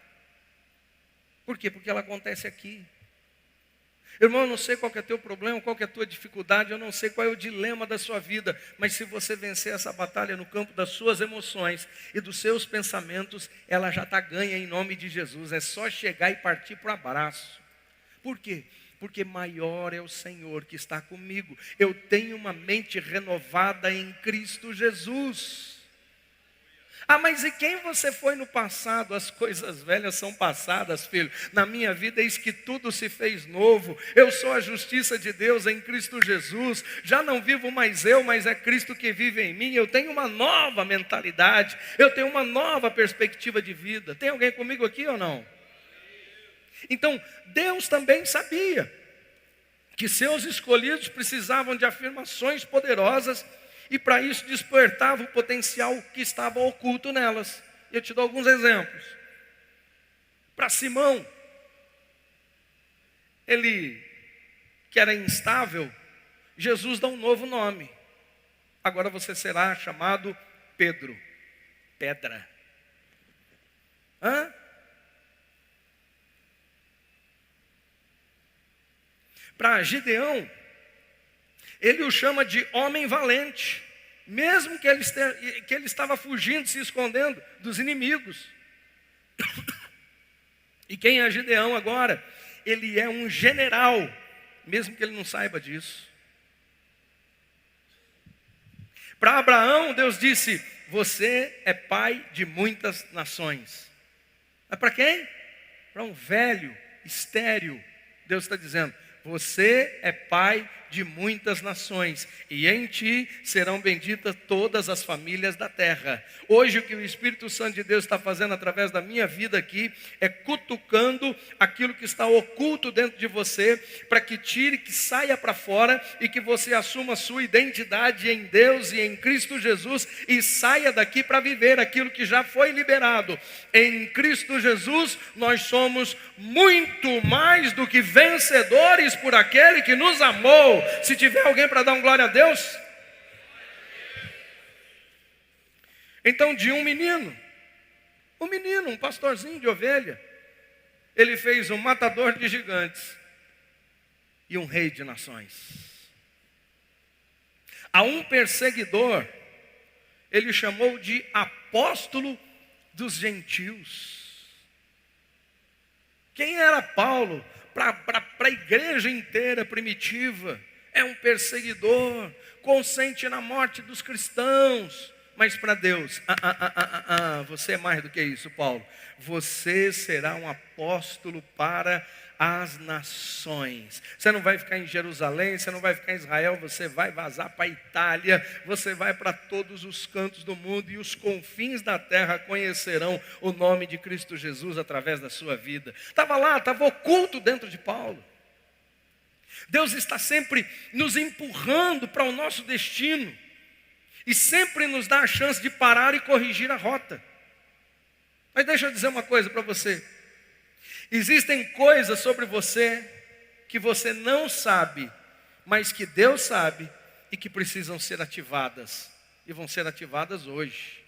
Por quê? Porque ela acontece aqui. Irmão, eu não sei qual que é o teu problema, qual que é a tua dificuldade, eu não sei qual é o dilema da sua vida, mas se você vencer essa batalha no campo das suas emoções e dos seus pensamentos, ela já está ganha em nome de Jesus. É só chegar e partir para o abraço. Por quê? Porque maior é o Senhor que está comigo. Eu tenho uma mente renovada em Cristo Jesus. Ah, mas e quem você foi no passado? As coisas velhas são passadas, filho. Na minha vida eis que tudo se fez novo. Eu sou a justiça de Deus em Cristo Jesus. Já não vivo mais eu, mas é Cristo que vive em mim. Eu tenho uma nova mentalidade. Eu tenho uma nova perspectiva de vida. Tem alguém comigo aqui ou não? Então, Deus também sabia que seus escolhidos precisavam de afirmações poderosas e para isso despertava o potencial que estava oculto nelas. Eu te dou alguns exemplos. Para Simão, ele que era instável, Jesus dá um novo nome. Agora você será chamado Pedro, pedra. Para Gideão, ele o chama de homem valente, mesmo que ele estava fugindo, se escondendo dos inimigos. E quem é Gideão agora? Ele é um general, mesmo que ele não saiba disso. Para Abraão, Deus disse: você é pai de muitas nações. Mas para quem? Para um velho, estéril. Deus está dizendo: você é pai de muitas nações, e em ti serão benditas todas as famílias da terra. Hoje o que o Espírito Santo de Deus está fazendo através da minha vida aqui, é cutucando aquilo que está oculto dentro de você, para que tire, que saia para fora, e que você assuma a sua identidade em Deus e em Cristo Jesus, e saia daqui para viver aquilo que já foi liberado. Em Cristo Jesus nós somos muito mais do que vencedores por aquele que nos amou. Se tiver alguém para dar um glória a Deus. Então, de um menino, um pastorzinho de ovelha, ele fez um matador de gigantes e um rei de nações. A um perseguidor, ele chamou de apóstolo dos gentios. Quem era Paulo para a igreja inteira primitiva? É um perseguidor, consente na morte dos cristãos. Mas para Deus, você é mais do que isso, Paulo. Você será um apóstolo para as nações. Você não vai ficar em Jerusalém, você não vai ficar em Israel, você vai vazar para a Itália, você vai para todos os cantos do mundo, e os confins da terra conhecerão o nome de Cristo Jesus através da sua vida. Estava lá, estava oculto dentro de Paulo. Deus está sempre nos empurrando para o nosso destino, e sempre nos dá a chance de parar e corrigir a rota. Mas deixa eu dizer uma coisa para você. Existem coisas sobre você que você não sabe, mas que Deus sabe, e que precisam ser ativadas, e vão ser ativadas hoje.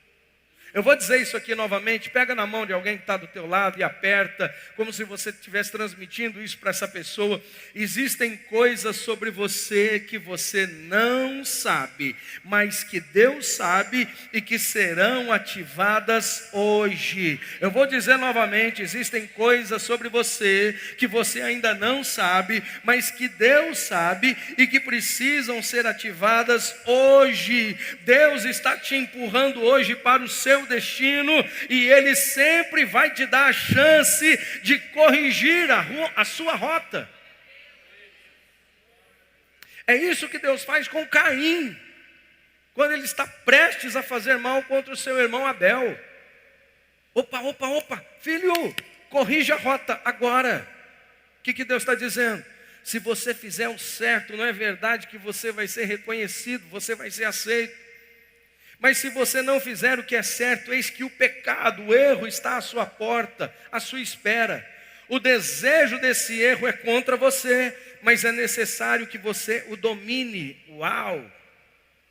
Eu vou dizer isso aqui novamente. Pega na mão de alguém que está do teu lado e aperta, como se você estivesse transmitindo isso para essa pessoa. Existem coisas sobre você que você não sabe, mas que Deus sabe, e que serão ativadas hoje. Eu vou dizer novamente: existem coisas sobre você que você ainda não sabe, mas que Deus sabe, e que precisam ser ativadas hoje. Deus está te empurrando hoje para o seu destino, e Ele sempre vai te dar a chance de corrigir a sua rota. É isso que Deus faz com Caim, quando ele está prestes a fazer mal contra o seu irmão Abel. Opa, filho, corrija a rota agora. O que Deus está dizendo? Se você fizer o certo, não é verdade que você vai ser reconhecido, você vai ser aceito. Mas se você não fizer o que é certo, eis que o pecado, o erro está à sua porta, à sua espera. O desejo desse erro é contra você, mas é necessário que você o domine. Uau!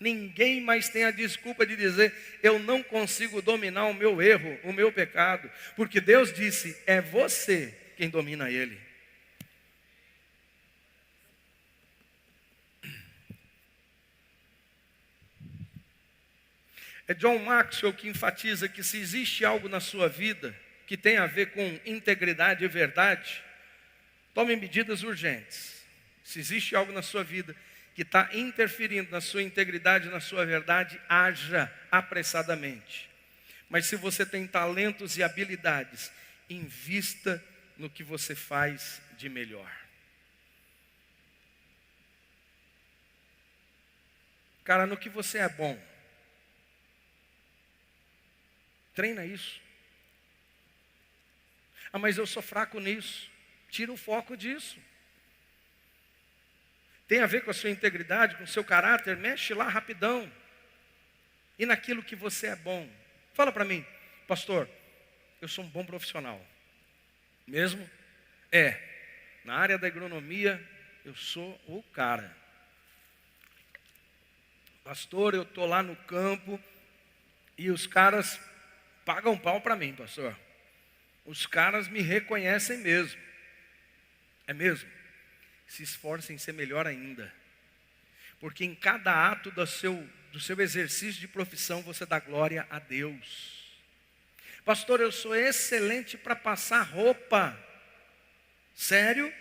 Ninguém mais tem a desculpa de dizer: eu não consigo dominar o meu erro, o meu pecado. Porque Deus disse: é você quem domina ele. É John Maxwell que enfatiza que se existe algo na sua vida que tem a ver com integridade e verdade, tome medidas urgentes. Se existe algo na sua vida que está interferindo na sua integridade, na sua verdade, haja apressadamente. Mas se você tem talentos e habilidades, invista no que você faz de melhor. Cara, no que você é bom, treina isso. Mas eu sou fraco nisso. Tira o foco disso. Tem a ver com a sua integridade, com o seu caráter, mexe lá rapidão. E naquilo que você é bom. Fala para mim: pastor, eu sou um bom profissional. Mesmo? Na área da agronomia, eu sou o cara. Pastor, eu estou lá no campo e os caras pagam pau para mim, pastor. Os caras me reconhecem mesmo. É mesmo? Se esforcem em ser melhor ainda. Porque em cada ato do seu exercício de profissão, você dá glória a Deus. Pastor, eu sou excelente para passar roupa. Sério?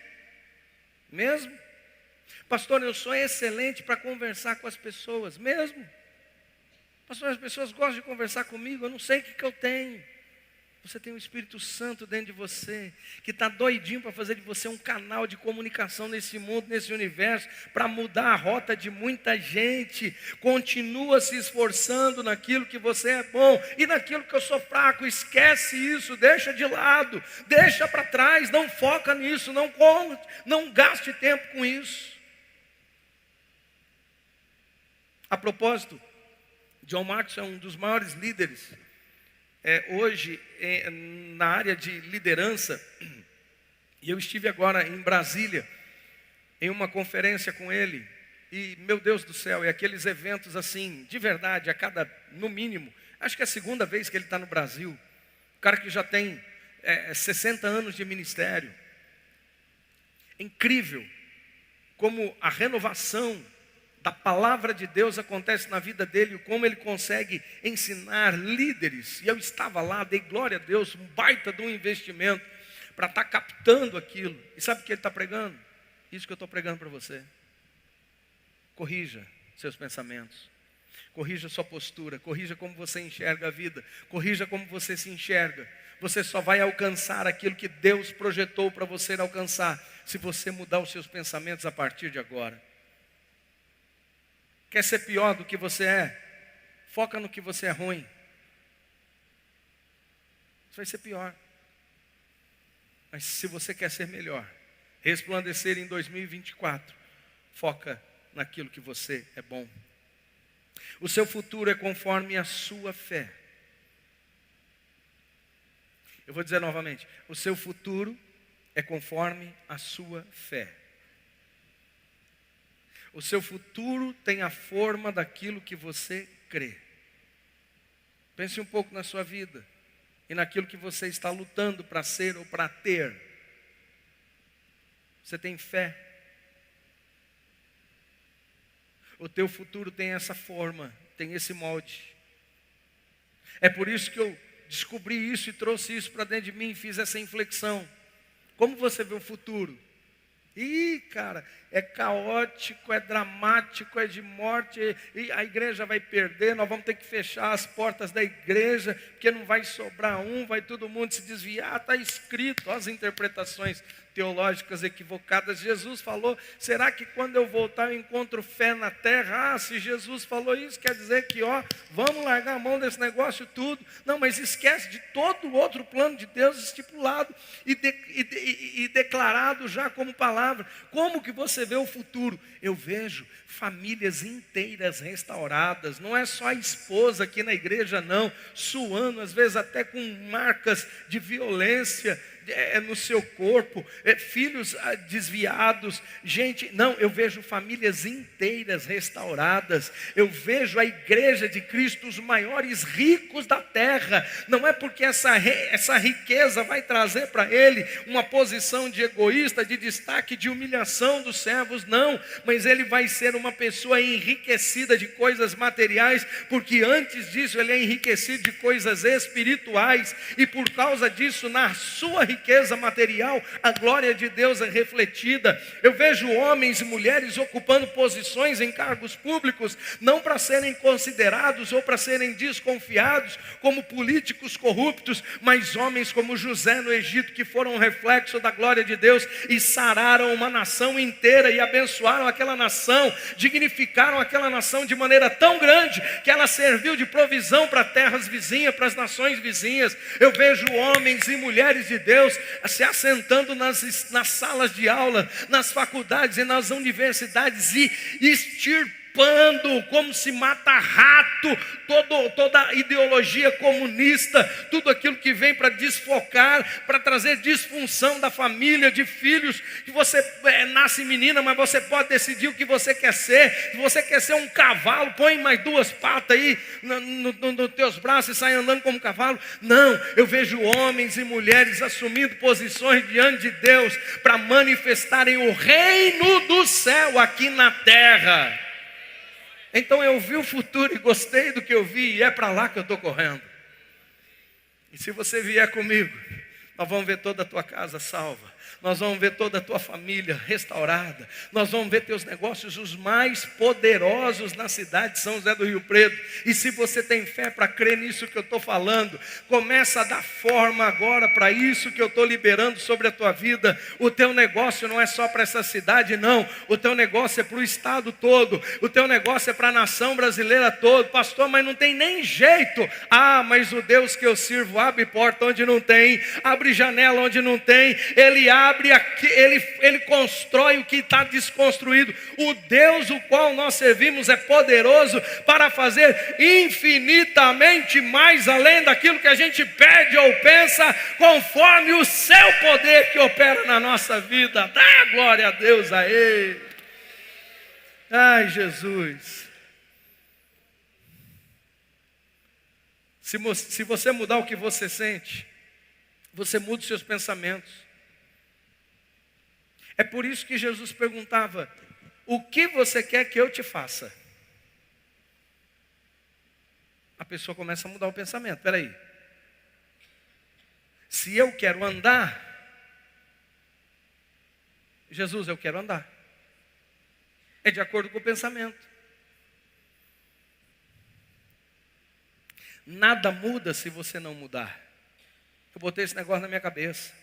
Mesmo? Pastor, eu sou excelente para conversar com as pessoas. Mesmo? Pastor, as pessoas gostam de conversar comigo, eu não sei o que eu tenho. Você tem o Espírito Santo dentro de você, que está doidinho para fazer de você um canal de comunicação nesse mundo, nesse universo, para mudar a rota de muita gente. Continua se esforçando naquilo que você é bom, e naquilo que eu sou fraco, esquece isso, deixa de lado, deixa para trás, não foca nisso, não gaste tempo com isso. A propósito, John Maxwell é um dos maiores líderes hoje na área de liderança, e eu estive agora em Brasília, em uma conferência com ele, e meu Deus do céu, aqueles eventos assim, de verdade, no mínimo, acho que é a segunda vez que ele está no Brasil, um cara que já tem 60 anos de ministério. É incrível como a renovação da palavra de Deus acontece na vida dele, como ele consegue ensinar líderes. E eu estava lá, dei glória a Deus, um baita de um investimento para estar captando aquilo. E sabe o que ele está pregando? Isso que eu estou pregando para você. Corrija seus pensamentos, corrija sua postura, corrija como você enxerga a vida, corrija como você se enxerga. Você só vai alcançar aquilo que Deus projetou para você alcançar, se você mudar os seus pensamentos a partir de agora. Quer ser pior do que você é? Foca no que você é ruim. Você vai ser pior. Mas se você quer ser melhor, resplandecer em 2024, foca naquilo que você é bom. O seu futuro é conforme a sua fé. Eu vou dizer novamente, o seu futuro é conforme a sua fé. O seu futuro tem a forma daquilo que você crê. Pense um pouco na sua vida e naquilo que você está lutando para ser ou para ter. Você tem fé? O teu futuro tem essa forma, tem esse molde. É por isso que eu descobri isso e trouxe isso para dentro de mim e fiz essa inflexão. Como você vê o futuro? Cara, é caótico, é dramático, é de morte, e a igreja vai perder, nós vamos ter que fechar as portas da igreja, porque não vai sobrar vai todo mundo se desviar, está escrito, as interpretações teológicas equivocadas. Jesus falou, será que quando eu voltar eu encontro fé na terra? Se Jesus falou isso, quer dizer que vamos largar a mão desse negócio tudo. Não, mas esquece de todo o outro plano de Deus estipulado e declarado já como palavra. Como que você vê o futuro? Eu vejo famílias inteiras restauradas, não é só a esposa aqui na igreja não, suando, às vezes até com marcas de violência no seu corpo, filhos desviados, não, eu vejo famílias inteiras restauradas, eu vejo a igreja de Cristo, os maiores ricos da terra, não é porque essa riqueza vai trazer para ele uma posição de egoísta, de destaque, de humilhação dos servos, não, mas ele vai ser uma pessoa enriquecida de coisas materiais, porque antes disso ele é enriquecido de coisas espirituais, e por causa disso, na sua riqueza material, a glória de Deus é refletida. Eu vejo homens e mulheres ocupando posições em cargos públicos, não para serem considerados ou para serem desconfiados como políticos corruptos, mas homens como José no Egito, que foram um reflexo da glória de Deus e sararam uma nação inteira e abençoaram aquela nação, dignificaram aquela nação de maneira tão grande que ela serviu de provisão para terras vizinhas, para as nações vizinhas. Eu vejo homens e mulheres de Deus se assentando nas salas de aula, nas faculdades e nas universidades e extirpando, como se mata rato, toda a ideologia comunista, tudo aquilo que vem para desfocar, para trazer disfunção da família, de filhos, que você nasce menina, mas você pode decidir o que você quer ser. Se você quer ser um cavalo, põe mais 2 patas aí nos teus braços e sai andando como um cavalo. Não, eu vejo homens e mulheres assumindo posições diante de Deus, para manifestarem o reino do céu aqui na terra. Então eu vi o futuro e gostei do que eu vi, e é para lá que eu estou correndo. E se você vier comigo, nós vamos ver toda a tua casa salva. nós vamos ver toda a tua família restaurada, nós vamos ver teus negócios os mais poderosos na cidade de São José do Rio Preto. E se você tem fé para crer nisso que eu estou falando, começa a dar forma agora para isso que eu estou liberando sobre a tua vida. O teu negócio não é só para essa cidade, não. O teu negócio é para o estado todo, o teu negócio é para a nação brasileira toda. Pastor, mas não tem nem jeito. Mas o Deus que eu sirvo abre porta onde não tem, abre janela onde não tem, Ele abre aqui, Ele constrói o que está desconstruído. O Deus o qual nós servimos é poderoso para fazer infinitamente mais além daquilo que a gente pede ou pensa, conforme o seu poder que opera na nossa vida. Dá glória a Deus a Ele. Ai, Jesus. Se você mudar o que você sente, você muda os seus pensamentos. É por isso que Jesus perguntava: o que você quer que eu te faça? A pessoa começa a mudar o pensamento. Espera aí. Se eu quero andar, Jesus, eu quero andar. É de acordo com o pensamento. Nada muda se você não mudar. Eu botei esse negócio na minha cabeça.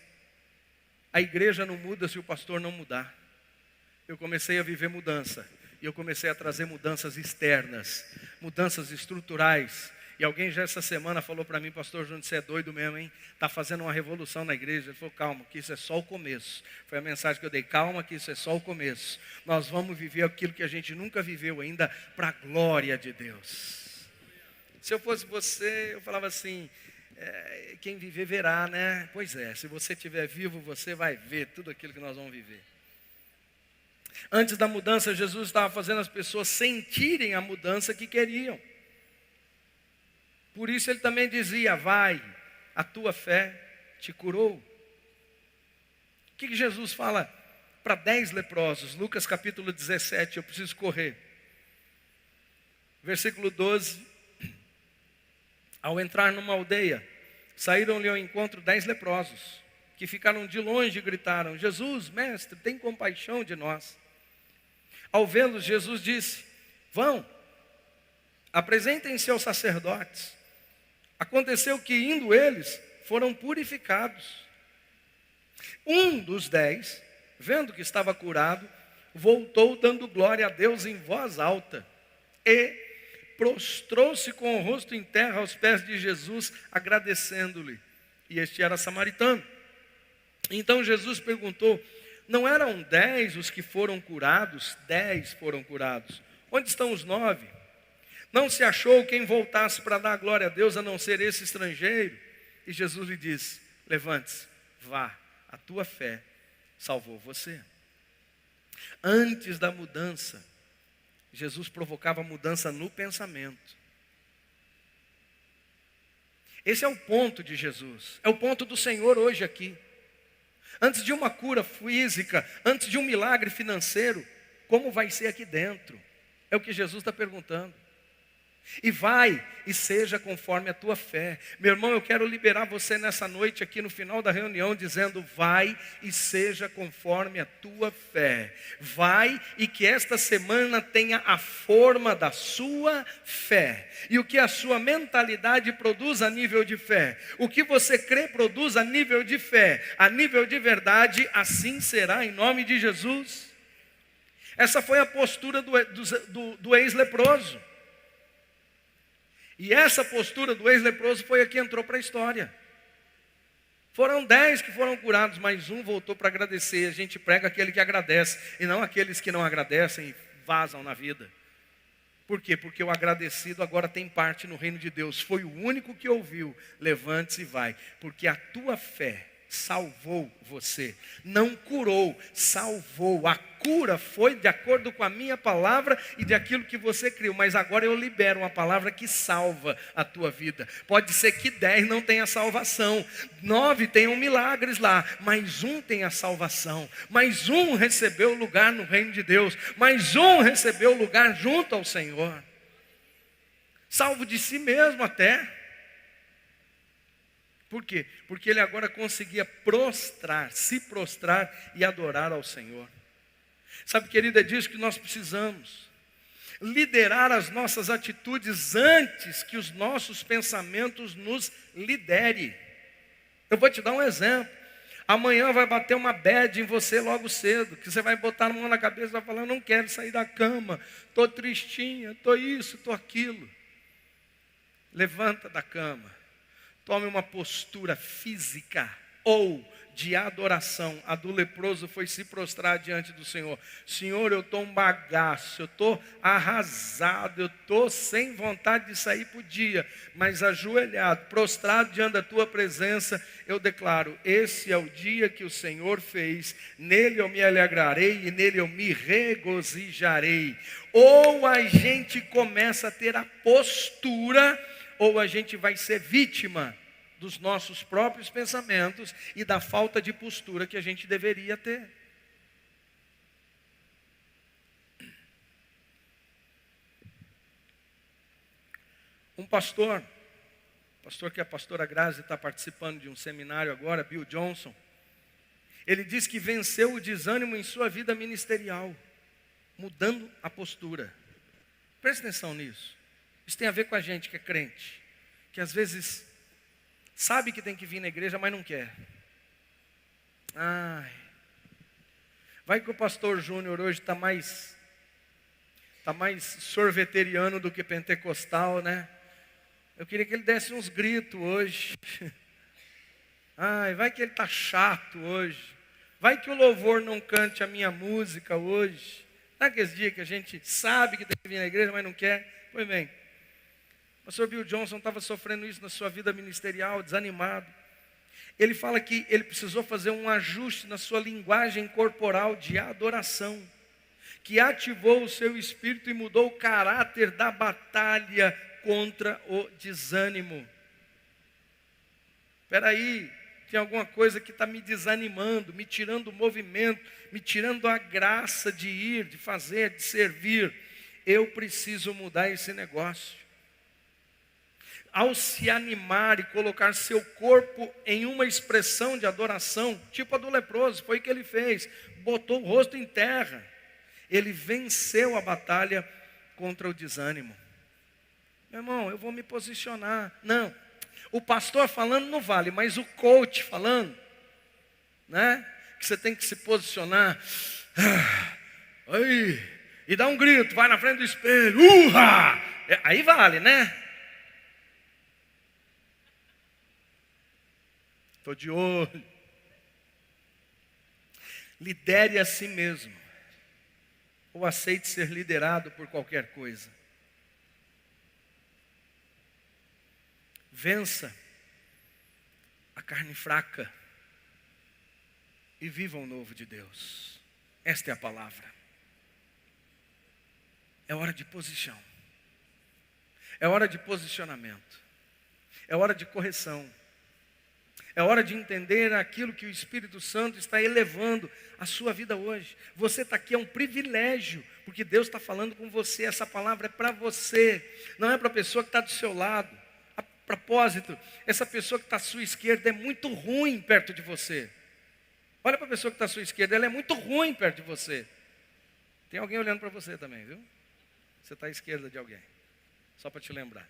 A igreja não muda se o pastor não mudar. Eu comecei a viver mudança. E eu comecei a trazer mudanças externas, mudanças estruturais. E alguém já essa semana falou para mim: pastor Júnior, você é doido mesmo, hein? Está fazendo uma revolução na igreja. Ele falou: calma, que isso é só o começo. Foi a mensagem que eu dei: calma, que isso é só o começo. Nós vamos viver aquilo que a gente nunca viveu ainda, para a glória de Deus. Se eu fosse você, eu falava assim: quem viver verá, né? Pois é, se você estiver vivo, você vai ver tudo aquilo que nós vamos viver. Antes da mudança, Jesus estava fazendo as pessoas sentirem a mudança que queriam. Por isso ele também dizia: vai, a tua fé te curou. O que Jesus fala para 10 leprosos? Lucas capítulo 17, eu preciso correr. Versículo 12. Ao entrar numa aldeia, saíram-lhe ao encontro 10 leprosos, que ficaram de longe e gritaram: Jesus, mestre, tem compaixão de nós. Ao vê-los, Jesus disse: vão, apresentem-se aos sacerdotes. Aconteceu que, indo eles, foram purificados. Um dos 10, vendo que estava curado, voltou dando glória a Deus em voz alta e prostrou-se com o rosto em terra aos pés de Jesus, agradecendo-lhe. E este era samaritano. Então Jesus perguntou: não eram 10 os que foram curados? 10 foram curados. Onde estão os 9? Não se achou quem voltasse para dar glória a Deus, a não ser esse estrangeiro? E Jesus lhe disse: levante-se, vá, a tua fé salvou você. Antes da mudança, Jesus provocava mudança no pensamento. Esse é o ponto de Jesus, é o ponto do Senhor hoje aqui. Antes de uma cura física, antes de um milagre financeiro, como vai ser aqui dentro? É o que Jesus está perguntando. E vai e seja conforme a tua fé. Meu irmão, eu quero liberar você nessa noite aqui no final da reunião dizendo: vai e seja conforme a tua fé. Vai e que esta semana tenha a forma da sua fé. E o que a sua mentalidade produz a nível de fé, o que você crê produz a nível de fé, a nível de verdade, assim será em nome de Jesus. Essa foi a postura do ex-leproso. E essa postura do ex-leproso foi a que entrou para a história. Foram 10 que foram curados, mas um voltou para agradecer. A gente prega aquele que agradece, e não aqueles que não agradecem e vazam na vida. Por quê? Porque o agradecido agora tem parte no reino de Deus. Foi o único que ouviu: levante-se e vai. Porque a tua fé salvou você. Não curou, salvou. A cura foi de acordo com a minha palavra e de aquilo que você criou. Mas agora eu libero uma palavra que salva a tua vida. Pode ser que 10 não tenha salvação, 9 tenham milagres lá, mas um tem a salvação. Mais um recebeu lugar no reino de Deus. Mais um recebeu lugar junto ao Senhor. Salvo de si mesmo até. Por quê? Porque ele agora conseguia prostrar, se prostrar e adorar ao Senhor. Sabe, querido, é disso que nós precisamos. Liderar as nossas atitudes antes que os nossos pensamentos nos liderem. Eu vou te dar um exemplo. Amanhã vai bater uma bad em você logo cedo, que você vai botar a mão na cabeça e vai falar, não quero sair da cama, estou tristinha, estou isso, estou aquilo. Levanta da cama, tome uma postura física ou de adoração. A do leproso foi se prostrar diante do Senhor. Senhor, eu estou um bagaço, eu estou arrasado, eu estou sem vontade de sair para o dia, mas ajoelhado, prostrado diante da tua presença, eu declaro, esse é o dia que o Senhor fez, nele eu me alegrarei e nele eu me regozijarei. Ou a gente começa a ter a postura, ou a gente vai ser vítima dos nossos próprios pensamentos e da falta de postura que a gente deveria ter. Um pastor que é a pastora Grazi, está participando de um seminário agora, Bill Johnson, ele diz que venceu o desânimo em sua vida ministerial, mudando a postura. Presta atenção nisso. Isso tem a ver com a gente que é crente, que às vezes sabe que tem que vir na igreja, mas não quer. Vai que o pastor Júnior hoje está mais sorveteriano do que pentecostal, né? Eu queria que ele desse uns gritos hoje. Vai que ele está chato hoje. Vai que o louvor não cante a minha música hoje. Sabe aqueles dias que a gente sabe que tem que vir na igreja, mas não quer? Pois bem. O pastor Bill Johnson estava sofrendo isso na sua vida ministerial, desanimado. Ele fala que ele precisou fazer um ajuste na sua linguagem corporal de adoração, que ativou o seu espírito e mudou o caráter da batalha contra o desânimo. Espera aí, tem alguma coisa que está me desanimando, me tirando o movimento, me tirando a graça de ir, de fazer, de servir. Eu preciso mudar esse negócio. Ao se animar e colocar seu corpo em uma expressão de adoração, tipo a do leproso, foi o que ele fez, botou o rosto em terra. Ele venceu a batalha contra o desânimo. Meu irmão, eu vou me posicionar. Não, o pastor falando não vale, mas o coach falando, né? Que você tem que se posicionar. Aí, e dá um grito, vai na frente do espelho. Aí vale, né? Estou de olho. Lidere a si mesmo. Ou aceite ser liderado por qualquer coisa. Vença a carne fraca e viva o novo de Deus. Esta é a palavra. É hora de posição. É hora de posicionamento. É hora de correção. É hora de entender aquilo que o Espírito Santo está elevando a sua vida hoje. Você está aqui, é um privilégio, porque Deus está falando com você. Essa palavra é para você, não é para a pessoa que está do seu lado. A propósito, essa pessoa que está à sua esquerda é muito ruim perto de você. Olha para a pessoa que está à sua esquerda, ela é muito ruim perto de você. Tem alguém olhando para você também, viu? Você está à esquerda de alguém, só para te lembrar.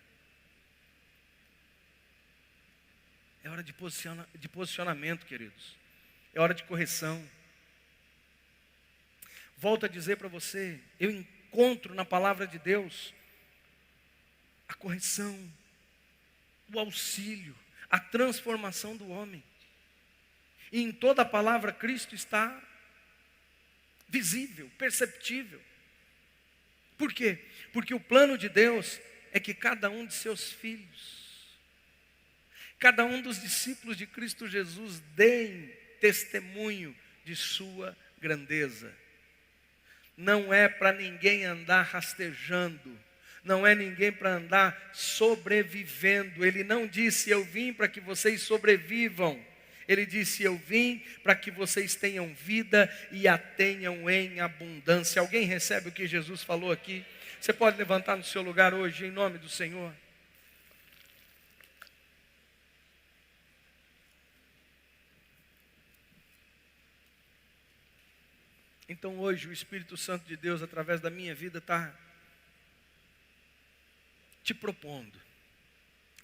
É hora de posicionamento, queridos. É hora de correção. Volto a dizer para você, eu encontro na palavra de Deus a correção, o auxílio, a transformação do homem. E em toda a palavra Cristo está visível, perceptível. Por quê? Porque o plano de Deus é que cada um de seus filhos, cada um dos discípulos de Cristo Jesus deem testemunho de sua grandeza. Não é para ninguém andar rastejando, não é ninguém para andar sobrevivendo. Ele não disse, eu vim para que vocês sobrevivam. Ele disse, eu vim para que vocês tenham vida e a tenham em abundância. Alguém recebe o que Jesus falou aqui? Você pode levantar no seu lugar hoje, em nome do Senhor. Então hoje o Espírito Santo de Deus, através da minha vida, está te propondo.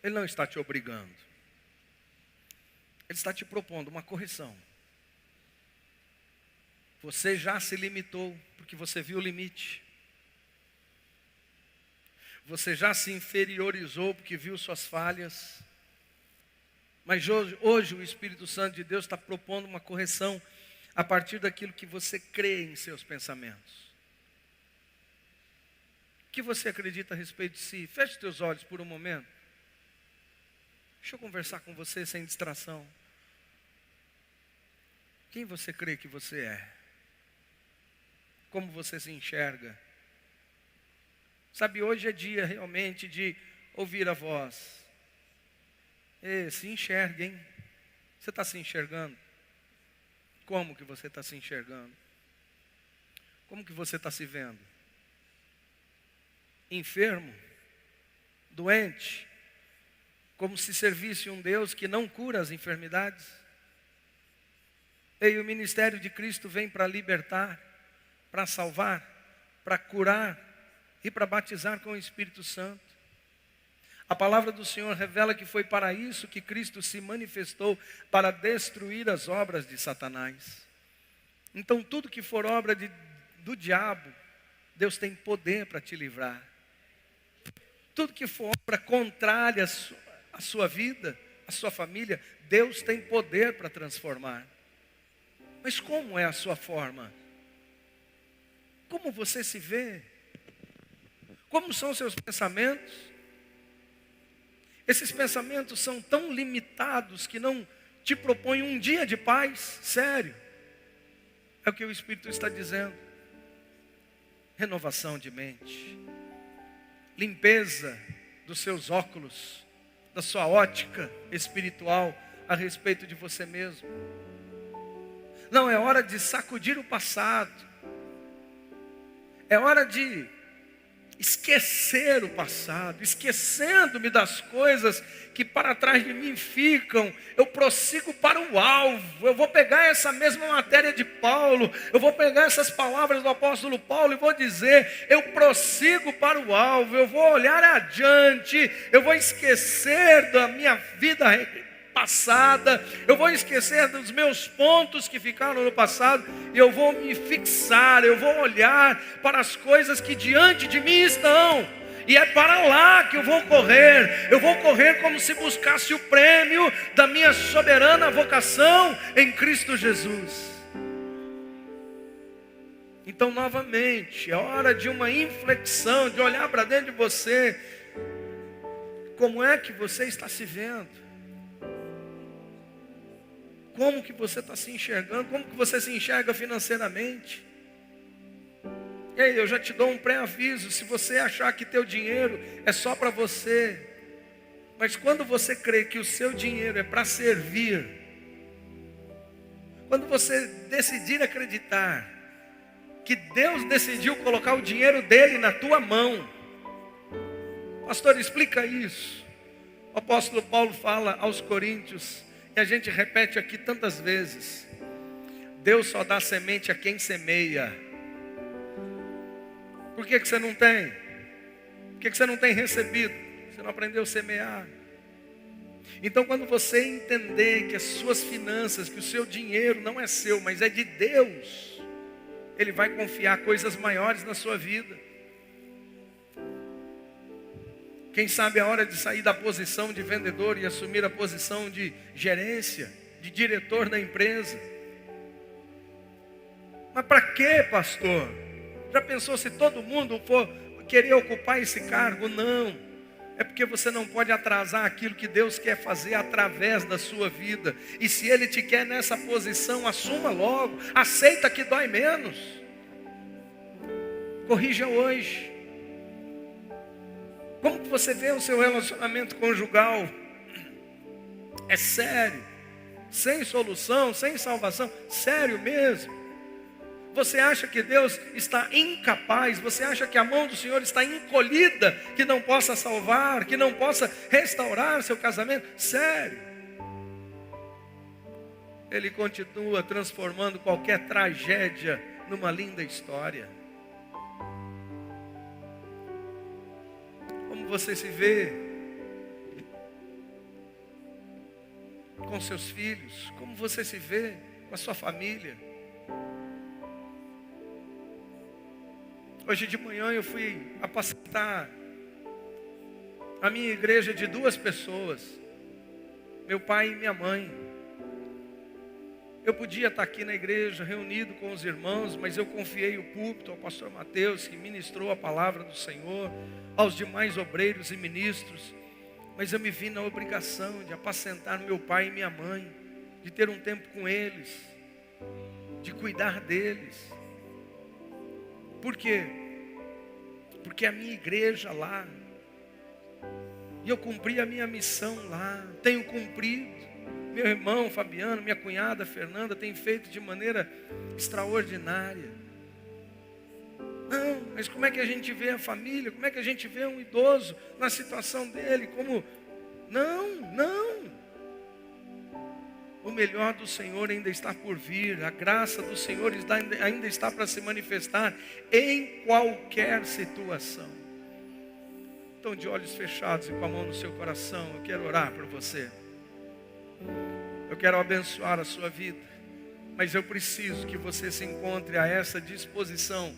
Ele não está te obrigando. Ele está te propondo uma correção. Você já se limitou, porque você viu o limite. Você já se inferiorizou, porque viu suas falhas. Mas hoje o Espírito Santo de Deus está propondo uma correção a partir daquilo que você crê em seus pensamentos. O que você acredita a respeito de si? Feche teus olhos por um momento. Deixa eu conversar com você sem distração. Quem você crê que você é? Como você se enxerga? Sabe, hoje é dia realmente de ouvir a voz. Se enxerga, hein? Você está se enxergando? Como que você está se enxergando? Como que você está se vendo? Enfermo? Doente? Como se servisse um Deus que não cura as enfermidades? O ministério de Cristo vem para libertar, para salvar, para curar e para batizar com o Espírito Santo. A palavra do Senhor revela que foi para isso que Cristo se manifestou, para destruir as obras de Satanás. Então tudo que for obra do diabo, Deus tem poder para te livrar. Tudo que for obra contrária à sua vida, à sua família, Deus tem poder para transformar. Mas como é a sua forma? Como você se vê? Como são os seus pensamentos? Esses pensamentos são tão limitados que não te propõem um dia de paz, sério. É o que o Espírito está dizendo. Renovação de mente. Limpeza dos seus óculos, da sua ótica espiritual a respeito de você mesmo. Não, é hora de sacudir o passado. É hora de esquecer o passado, esquecendo-me das coisas que para trás de mim ficam, eu prossigo para o alvo. Eu vou pegar essa mesma matéria de Paulo, eu vou pegar essas palavras do apóstolo Paulo e vou dizer, eu prossigo para o alvo, eu vou olhar adiante, eu vou esquecer da minha vida passada, eu vou esquecer dos meus pontos que ficaram no passado, e eu vou me fixar, eu vou olhar para as coisas que diante de mim estão, e é para lá que eu vou correr como se buscasse o prêmio da minha soberana vocação em Cristo Jesus. Então novamente, é hora de uma inflexão, de olhar para dentro de você, como é que você está se vendo? Como que você está se enxergando? Como que você se enxerga financeiramente? Ei, eu já te dou um pré-aviso. Se você achar que teu dinheiro é só para você, mas quando você crê que o seu dinheiro é para servir, quando você decidir acreditar que Deus decidiu colocar o dinheiro dele na tua mão, pastor, explica isso. O apóstolo Paulo fala aos Coríntios, e a gente repete aqui tantas vezes: Deus só dá semente a quem semeia. Por que você não tem? Por que você não tem recebido? Você não aprendeu a semear. Então quando você entender que as suas finanças, que o seu dinheiro não é seu, mas é de Deus, Ele vai confiar coisas maiores na sua vida. Quem sabe é a hora de sair da posição de vendedor e assumir a posição de gerência, de diretor da empresa. Mas para quê, pastor? Já pensou se todo mundo for querer ocupar esse cargo? Não. É porque você não pode atrasar aquilo que Deus quer fazer através da sua vida. E se Ele te quer nessa posição, assuma logo. Aceita que dói menos. Corrija hoje. Como que você vê o seu relacionamento conjugal? É sério? Sem solução, sem salvação? Sério mesmo? Você acha que Deus está incapaz? Você acha que a mão do Senhor está encolhida, que não possa salvar, que não possa restaurar seu casamento? Sério? Ele continua transformando qualquer tragédia numa linda história. Como você se vê com seus filhos? Como você se vê com a sua família? Hoje de manhã eu fui apacentar a minha igreja de 2 pessoas, meu pai e minha mãe. Eu podia estar aqui na igreja reunido com os irmãos, mas eu confiei o púlpito ao pastor Mateus, que ministrou a palavra do Senhor, aos demais obreiros e ministros. Mas eu me vi na obrigação de apacentar meu pai e minha mãe, de ter um tempo com eles, de cuidar deles. Por quê? Porque a minha igreja lá, e eu cumpri a minha missão lá, tenho cumprido. Meu irmão Fabiano, minha cunhada Fernanda tem feito de maneira extraordinária. Não, mas como é que a gente vê a família? Como é que a gente vê um idoso na situação dele? Como? Não. O melhor do Senhor ainda está por vir. A graça do Senhor ainda está para se manifestar em qualquer situação. Então, de olhos fechados e com a mão no seu coração, eu quero orar por você. Eu quero abençoar a sua vida, mas eu preciso que você se encontre a essa disposição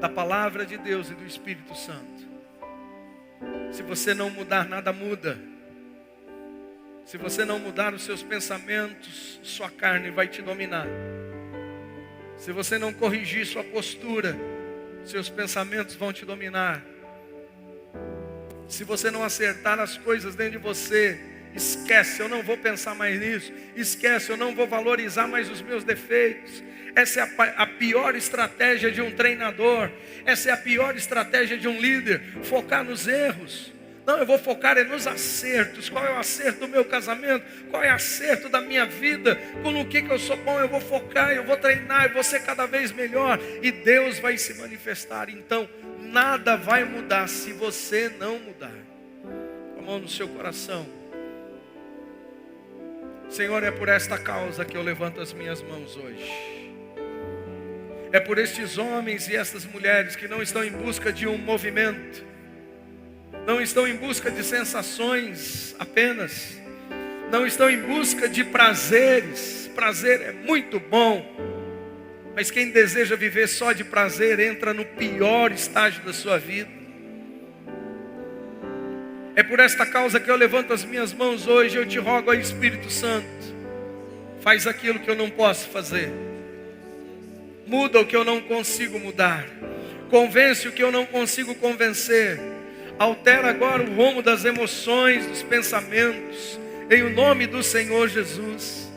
da palavra de Deus e do Espírito Santo. Se você não mudar, nada muda. Se você não mudar os seus pensamentos, sua carne vai te dominar. Se você não corrigir sua postura, seus pensamentos vão te dominar. Se você não acertar as coisas dentro de você, esquece, eu não vou pensar mais nisso. Esquece, eu não vou valorizar mais os meus defeitos. Essa é a pior estratégia de um treinador. Essa é a pior estratégia de um líder. Focar nos erros. Não, eu vou focar nos acertos. Qual é o acerto do meu casamento? Qual é o acerto da minha vida? Com o que eu sou bom? Eu vou focar, eu vou treinar, eu vou ser cada vez melhor. E Deus vai se manifestar. Então, nada vai mudar se você não mudar. Com a mão no seu coração. Senhor, é por esta causa que eu levanto as minhas mãos hoje. É por estes homens e estas mulheres que não estão em busca de um movimento, não estão em busca de sensações apenas, não estão em busca de prazeres. Prazer é muito bom, mas quem deseja viver só de prazer entra no pior estágio da sua vida. É por esta causa que eu levanto as minhas mãos hoje. Eu te rogo, ó Espírito Santo, faz aquilo que eu não posso fazer. Muda o que eu não consigo mudar. Convence o que eu não consigo convencer. Altera agora o rumo das emoções, dos pensamentos, em o nome do Senhor Jesus.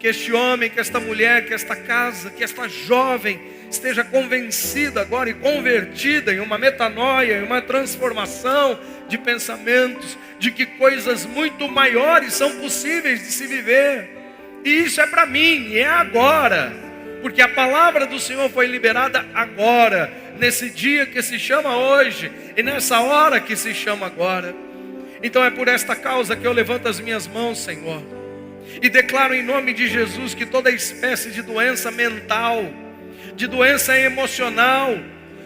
Que este homem, que esta mulher, que esta casa, que esta jovem esteja convencida agora e convertida em uma metanoia, em uma transformação de pensamentos, de que coisas muito maiores são possíveis de se viver. E isso é para mim, é agora, porque a palavra do Senhor foi liberada agora, nesse dia que se chama hoje, e nessa hora que se chama agora. Então é por esta causa que eu levanto as minhas mãos, Senhor, e declaro em nome de Jesus que toda espécie de doença mental, de doença emocional,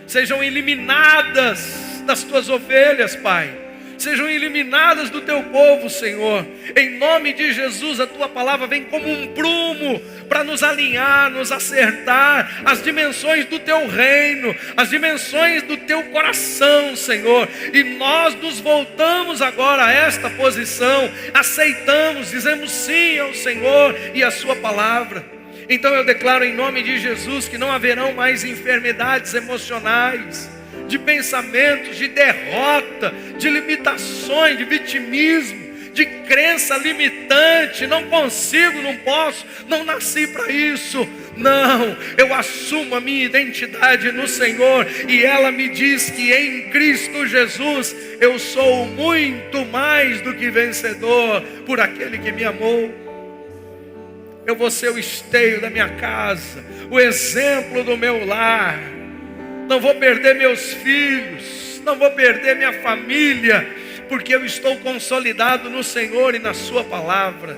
sejam eliminadas das tuas ovelhas, Pai. Sejam eliminadas do teu povo, Senhor. Em nome de Jesus, a tua palavra vem como um prumo para nos alinhar, nos acertar as dimensões do teu reino, as dimensões do teu coração, Senhor. E nós nos voltamos agora a esta posição, aceitamos, dizemos sim ao Senhor e à sua palavra. Então eu declaro em nome de Jesus que não haverão mais enfermidades emocionais, de pensamentos, de derrota, de limitações, de vitimismo, de crença limitante. Não consigo, não posso, não nasci para isso. Não, eu assumo a minha identidade no Senhor, e ela me diz que em Cristo Jesus eu sou muito mais do que vencedor por aquele que me amou. Eu vou ser o esteio da minha casa, o exemplo do meu lar. Não vou perder meus filhos, não vou perder minha família, porque eu estou consolidado no Senhor e na sua palavra.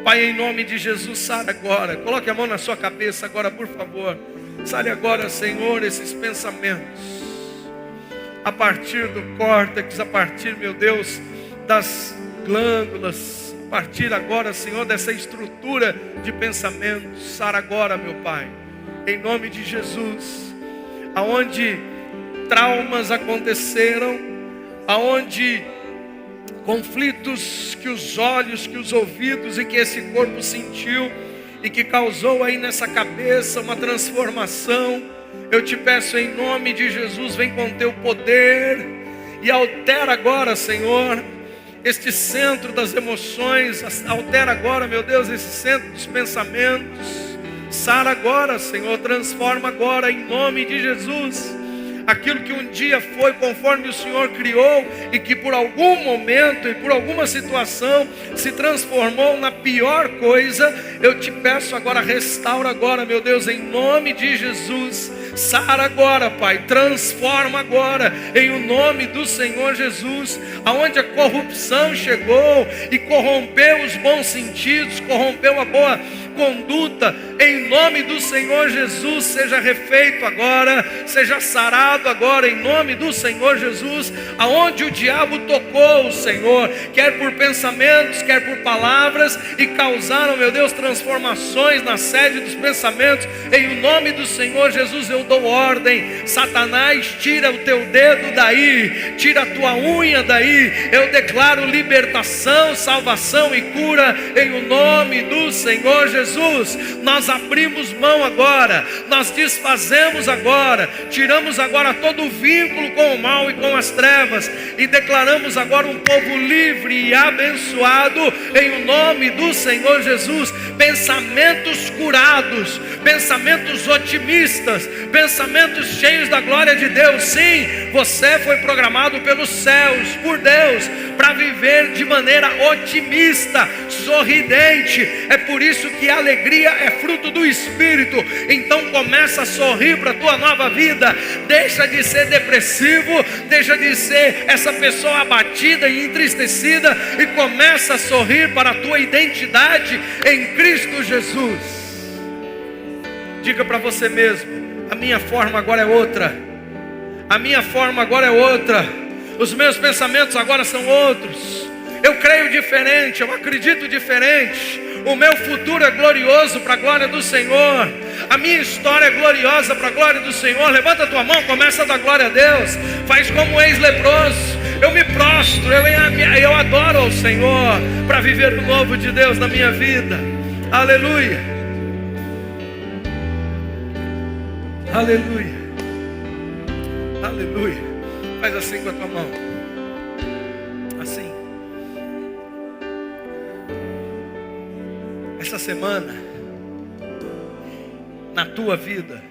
Pai, em nome de Jesus, sara agora. Coloque a mão na sua cabeça agora, por favor. Sare agora, Senhor, esses pensamentos, a partir do córtex, a partir, meu Deus, das glândulas, a partir agora, Senhor, dessa estrutura de pensamentos. Sara agora, meu Pai, em nome de Jesus, aonde traumas aconteceram, aonde conflitos que os olhos, que os ouvidos e que esse corpo sentiu e que causou aí nessa cabeça uma transformação, eu te peço em nome de Jesus, vem com teu poder e altera agora, Senhor, este centro das emoções, altera agora, meu Deus, esse centro dos pensamentos. Sara agora, Senhor, transforma agora em nome de Jesus aquilo que um dia foi conforme o Senhor criou e que por algum momento e por alguma situação se transformou na pior coisa. Eu te peço agora, restaura agora, meu Deus, em nome de Jesus. Sara agora, Pai, transforma agora em o nome do Senhor Jesus. Aonde a corrupção chegou e corrompeu os bons sentidos, corrompeu a boa conduta, em nome do Senhor Jesus, seja refeito agora, seja sarado agora, em nome do Senhor Jesus. Aonde o diabo tocou, o Senhor, quer por pensamentos, quer por palavras, e causaram, meu Deus, transformações na sede dos pensamentos, em nome do Senhor Jesus, eu dou ordem. Satanás, tira o teu dedo daí, tira a tua unha daí. Eu declaro libertação, salvação e cura, em o nome do Senhor Jesus. Nós abrimos mão agora, nós desfazemos agora, tiramos agora todo o vínculo com o mal e com as trevas, e declaramos agora um povo livre e abençoado, em o nome do Senhor Jesus. Pensamentos curados, pensamentos otimistas, pensamentos cheios da glória de Deus. Sim, você foi programado pelos céus, por Deus, para viver de maneira otimista, sorridente. É por isso que a alegria é fruto do Espírito. Então começa a sorrir para a tua nova vida. Deixa de ser depressivo, deixa de ser essa pessoa abatida e entristecida, e começa a sorrir para a tua identidade em Cristo Jesus. Diga para você mesmo: a minha forma agora é outra, a minha forma agora é outra, os meus pensamentos agora são outros. Eu creio diferente, eu acredito diferente. O meu futuro é glorioso para a glória do Senhor. A minha história é gloriosa para a glória do Senhor. Levanta a tua mão, começa a dar glória a Deus. Faz como o ex-leproso. Eu me prostro, eu adoro ao Senhor, para viver o novo de Deus na minha vida. Aleluia. Aleluia. Aleluia. Faz assim com a tua mão. Assim. Essa semana, na tua vida,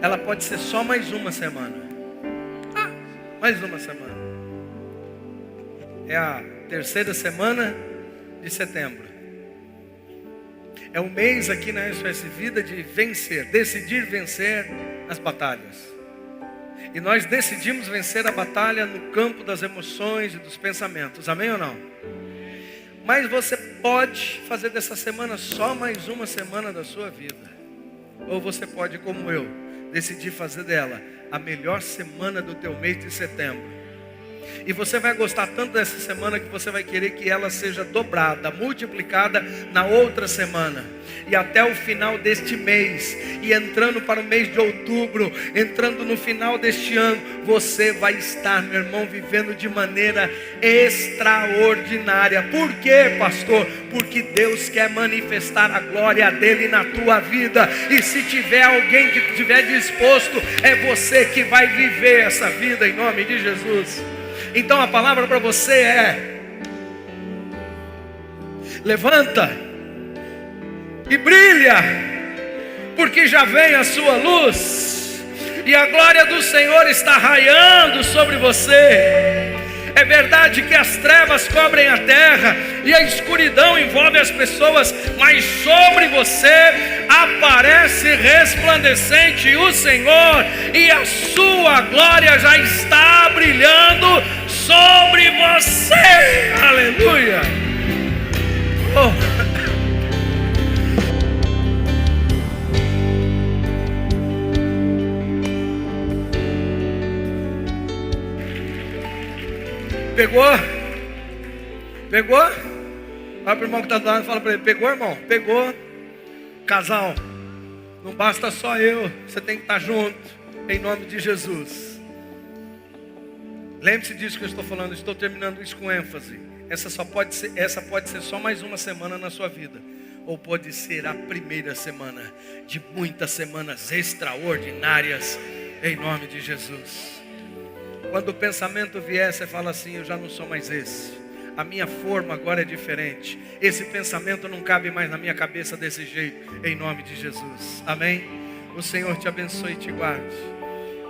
ela pode ser só mais uma semana. Mais uma semana. É a terceira semana de setembro. É o mês aqui na SOS Vida de vencer, decidir vencer as batalhas. E nós decidimos vencer a batalha no campo das emoções e dos pensamentos. Amém ou não? Mas você pode fazer dessa semana só mais uma semana da sua vida. Ou você pode, como eu, decidir fazer dela a melhor semana do teu mês de setembro. E você vai gostar tanto dessa semana que você vai querer que ela seja dobrada, multiplicada na outra semana. E até o final deste mês, e entrando para o mês de outubro, entrando no final deste ano, você vai estar, meu irmão, vivendo de maneira extraordinária. Por quê, pastor? Porque Deus quer manifestar a glória dele na tua vida. E se tiver alguém que estiver disposto, é você que vai viver essa vida em nome de Jesus. Então a palavra para você é: levanta e brilha, porque já vem a sua luz, e a glória do Senhor está raiando sobre você. É verdade que as trevas cobrem a terra e a escuridão envolve as pessoas, mas sobre você aparece resplandecente o Senhor, e a sua glória já está brilhando sobre você. Aleluia. Pegou? Pegou? Olha para o irmão que está do lado e fala para ele: pegou, irmão? Pegou. Casal, não basta só eu, você tem que estar junto, em nome de Jesus. Lembre-se disso que eu estou falando, estou terminando isso com ênfase. Essa pode ser só mais uma semana na sua vida, ou pode ser a primeira semana de muitas semanas extraordinárias, em nome de Jesus. Quando o pensamento vier, você fala assim: eu já não sou mais esse, a minha forma agora é diferente, esse pensamento não cabe mais na minha cabeça desse jeito, em nome de Jesus, amém? O Senhor te abençoe e te guarde,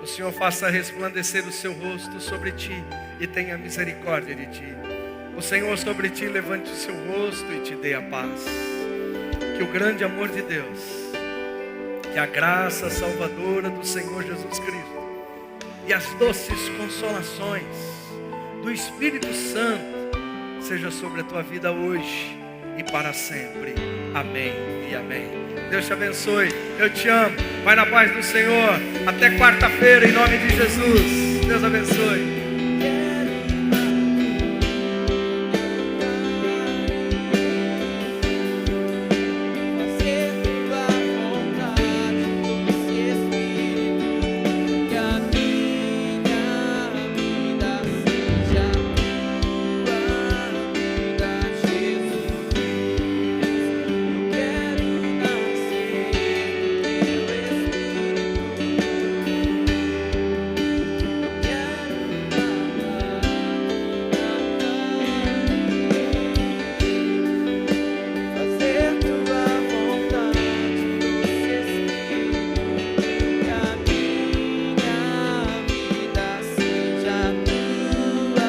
o Senhor faça resplandecer o seu rosto sobre ti e tenha misericórdia de ti. O Senhor sobre ti levante o seu rosto e te dê a paz. Que o grande amor de Deus, que a graça salvadora do Senhor Jesus Cristo e as doces consolações do Espírito Santo seja sobre a tua vida hoje e para sempre. Amém e amém. Deus te abençoe. Eu te amo. Vai na paz do Senhor. Até quarta-feira, em nome de Jesus. Deus abençoe.